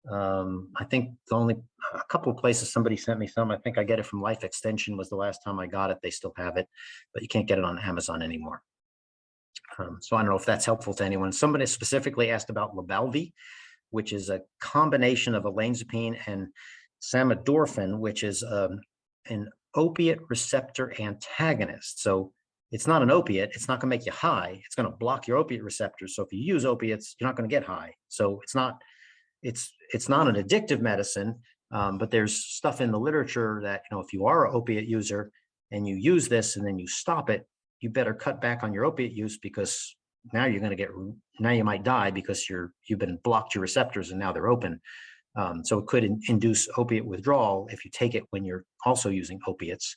I think only a couple of places somebody sent me some. I think I get it from Life Extension was the last time I got it. They still have it, but you can't get it on Amazon anymore. So I don't know if that's helpful to anyone. Somebody specifically asked about Lybalvi, which is a combination of olanzapine and samidorphan, which is an opiate receptor antagonist. So it's not an opiate. It's not going to make you high. It's going to block your opiate receptors. So if you use opiates, you're not going to get high. So it's not an addictive medicine, but there's stuff in the literature that, if you are an opiate user and you use this and then you stop it, you better cut back on your opiate use because now you might die because you've been blocked your receptors and now they're open. So it could induce opiate withdrawal if you take it when you're also using opiates.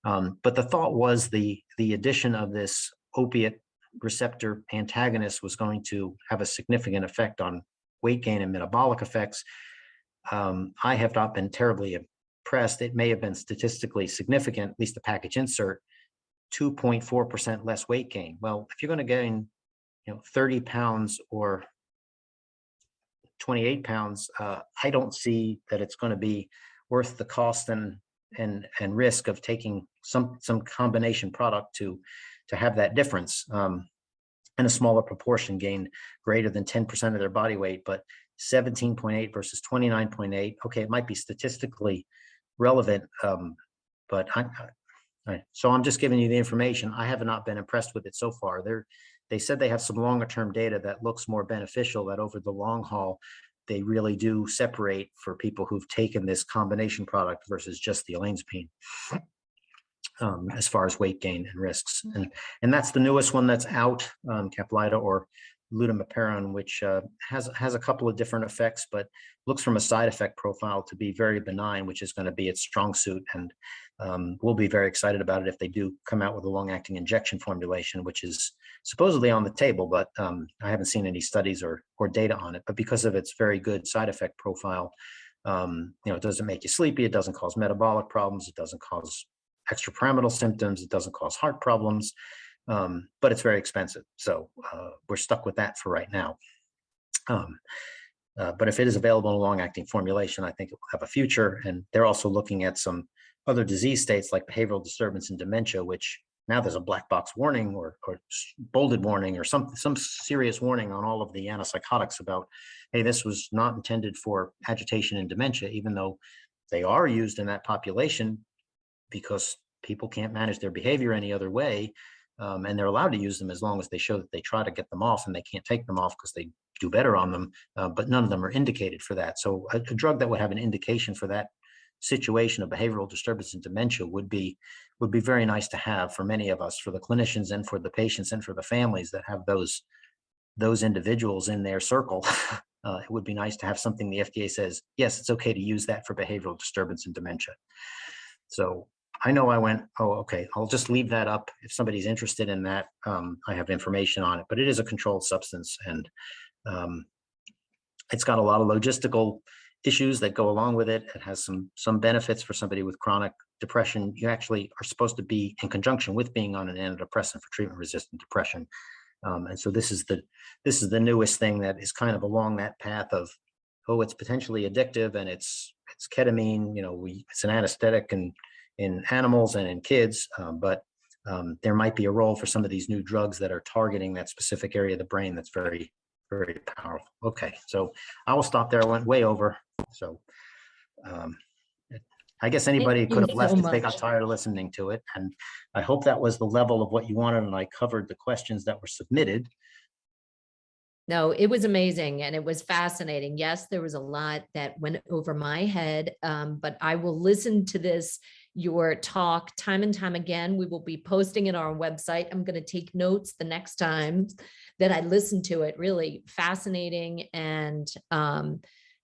But the thought was the addition of this opiate receptor antagonist was going to have a significant effect on weight gain and metabolic effects. I have not been terribly impressed. It may have been statistically significant, at least the package insert, 2.4% less weight gain. Well, if you're going to gain, 30 pounds or 28 pounds, I don't see that it's going to be worth the cost and risk of taking some combination product to have that difference. And a smaller proportion gain greater than 10% of their body weight, but 17.8 versus 29.8. Okay, it might be statistically relevant, but so I'm just giving you the information. I have not been impressed with it so far. They said they have some longer term data that looks more beneficial, that over the long haul, they really do separate for people who've taken this combination product versus just the olanzapine. As far as weight gain and risks. And that's the newest one that's out, Caplyta or lumateperone, which has a couple of different effects, but looks from a side effect profile to be very benign, which is going to be its strong suit. And we'll be very excited about it if they do come out with a long-acting injection formulation, which is supposedly on the table, but I haven't seen any studies or data on it. But because of its very good side effect profile, it doesn't make you sleepy, it doesn't cause metabolic problems, it doesn't cause extrapyramidal symptoms, it doesn't cause heart problems, but it's very expensive. So we're stuck with that for right now. But if it is available in a long-acting formulation, I think it will have a future. And they're also looking at some other disease states like behavioral disturbance and dementia, which now there's a black box warning or bolded warning or some serious warning on all of the antipsychotics about, hey, this was not intended for agitation and dementia, even though they are used in that population because people can't manage their behavior any other way. And they're allowed to use them as long as they show that they try to get them off, and they can't take them off because they do better on them, but none of them are indicated for that. So a drug that would have an indication for that situation of behavioral disturbance and dementia would be very nice to have for many of us, for the clinicians and for the patients and for the families that have those individuals in their circle. It would be nice to have something the FDA says, yes, it's okay to use that for behavioral disturbance and dementia. So I know I went, oh, okay, I'll just leave that up. If somebody's interested in that, I have information on it, but it is a controlled substance, and it's got a lot of logistical issues that go along with it. It has some benefits for somebody with chronic depression. You actually are supposed to be in conjunction with being on an antidepressant for treatment-resistant depression. And so this is the newest thing that is kind of along that path of, oh, it's potentially addictive and it's ketamine, it's an anesthetic and in animals and in kids, but there might be a role for some of these new drugs that are targeting that specific area of the brain that's very, very powerful. Okay, so I will stop there. I went way over. So I guess anybody could have left if they got tired of listening to it. And I hope that was the level of what you wanted, and I covered the questions that were submitted. No, it was amazing and it was fascinating. Yes, there was a lot that went over my head, but I will listen to your talk time and time again. We will be posting it on our website. I'm going to take notes the next time that I listen to it. Really fascinating and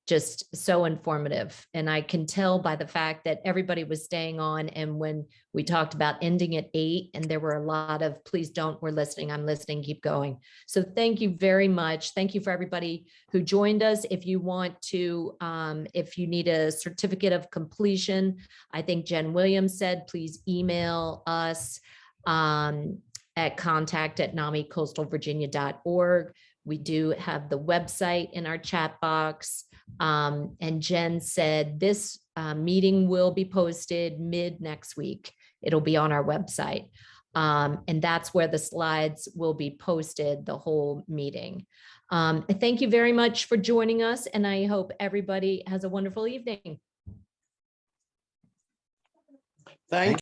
just so informative. And I can tell by the fact that everybody was staying on. And when we talked about ending at 8, and there were a lot of, please don't, we're listening, I'm listening, keep going. So thank you very much. Thank you for everybody who joined us. If you want to, if you need a certificate of completion, I think Jen Williams said, please email us at contact@NAMIcoastalvirginia.org. We do have the website in our chat box. And Jen said this meeting will be posted mid next week. It'll be on our website. And that's where the slides will be posted, the whole meeting. Thank you very much for joining us, and I hope everybody has a wonderful evening. Thank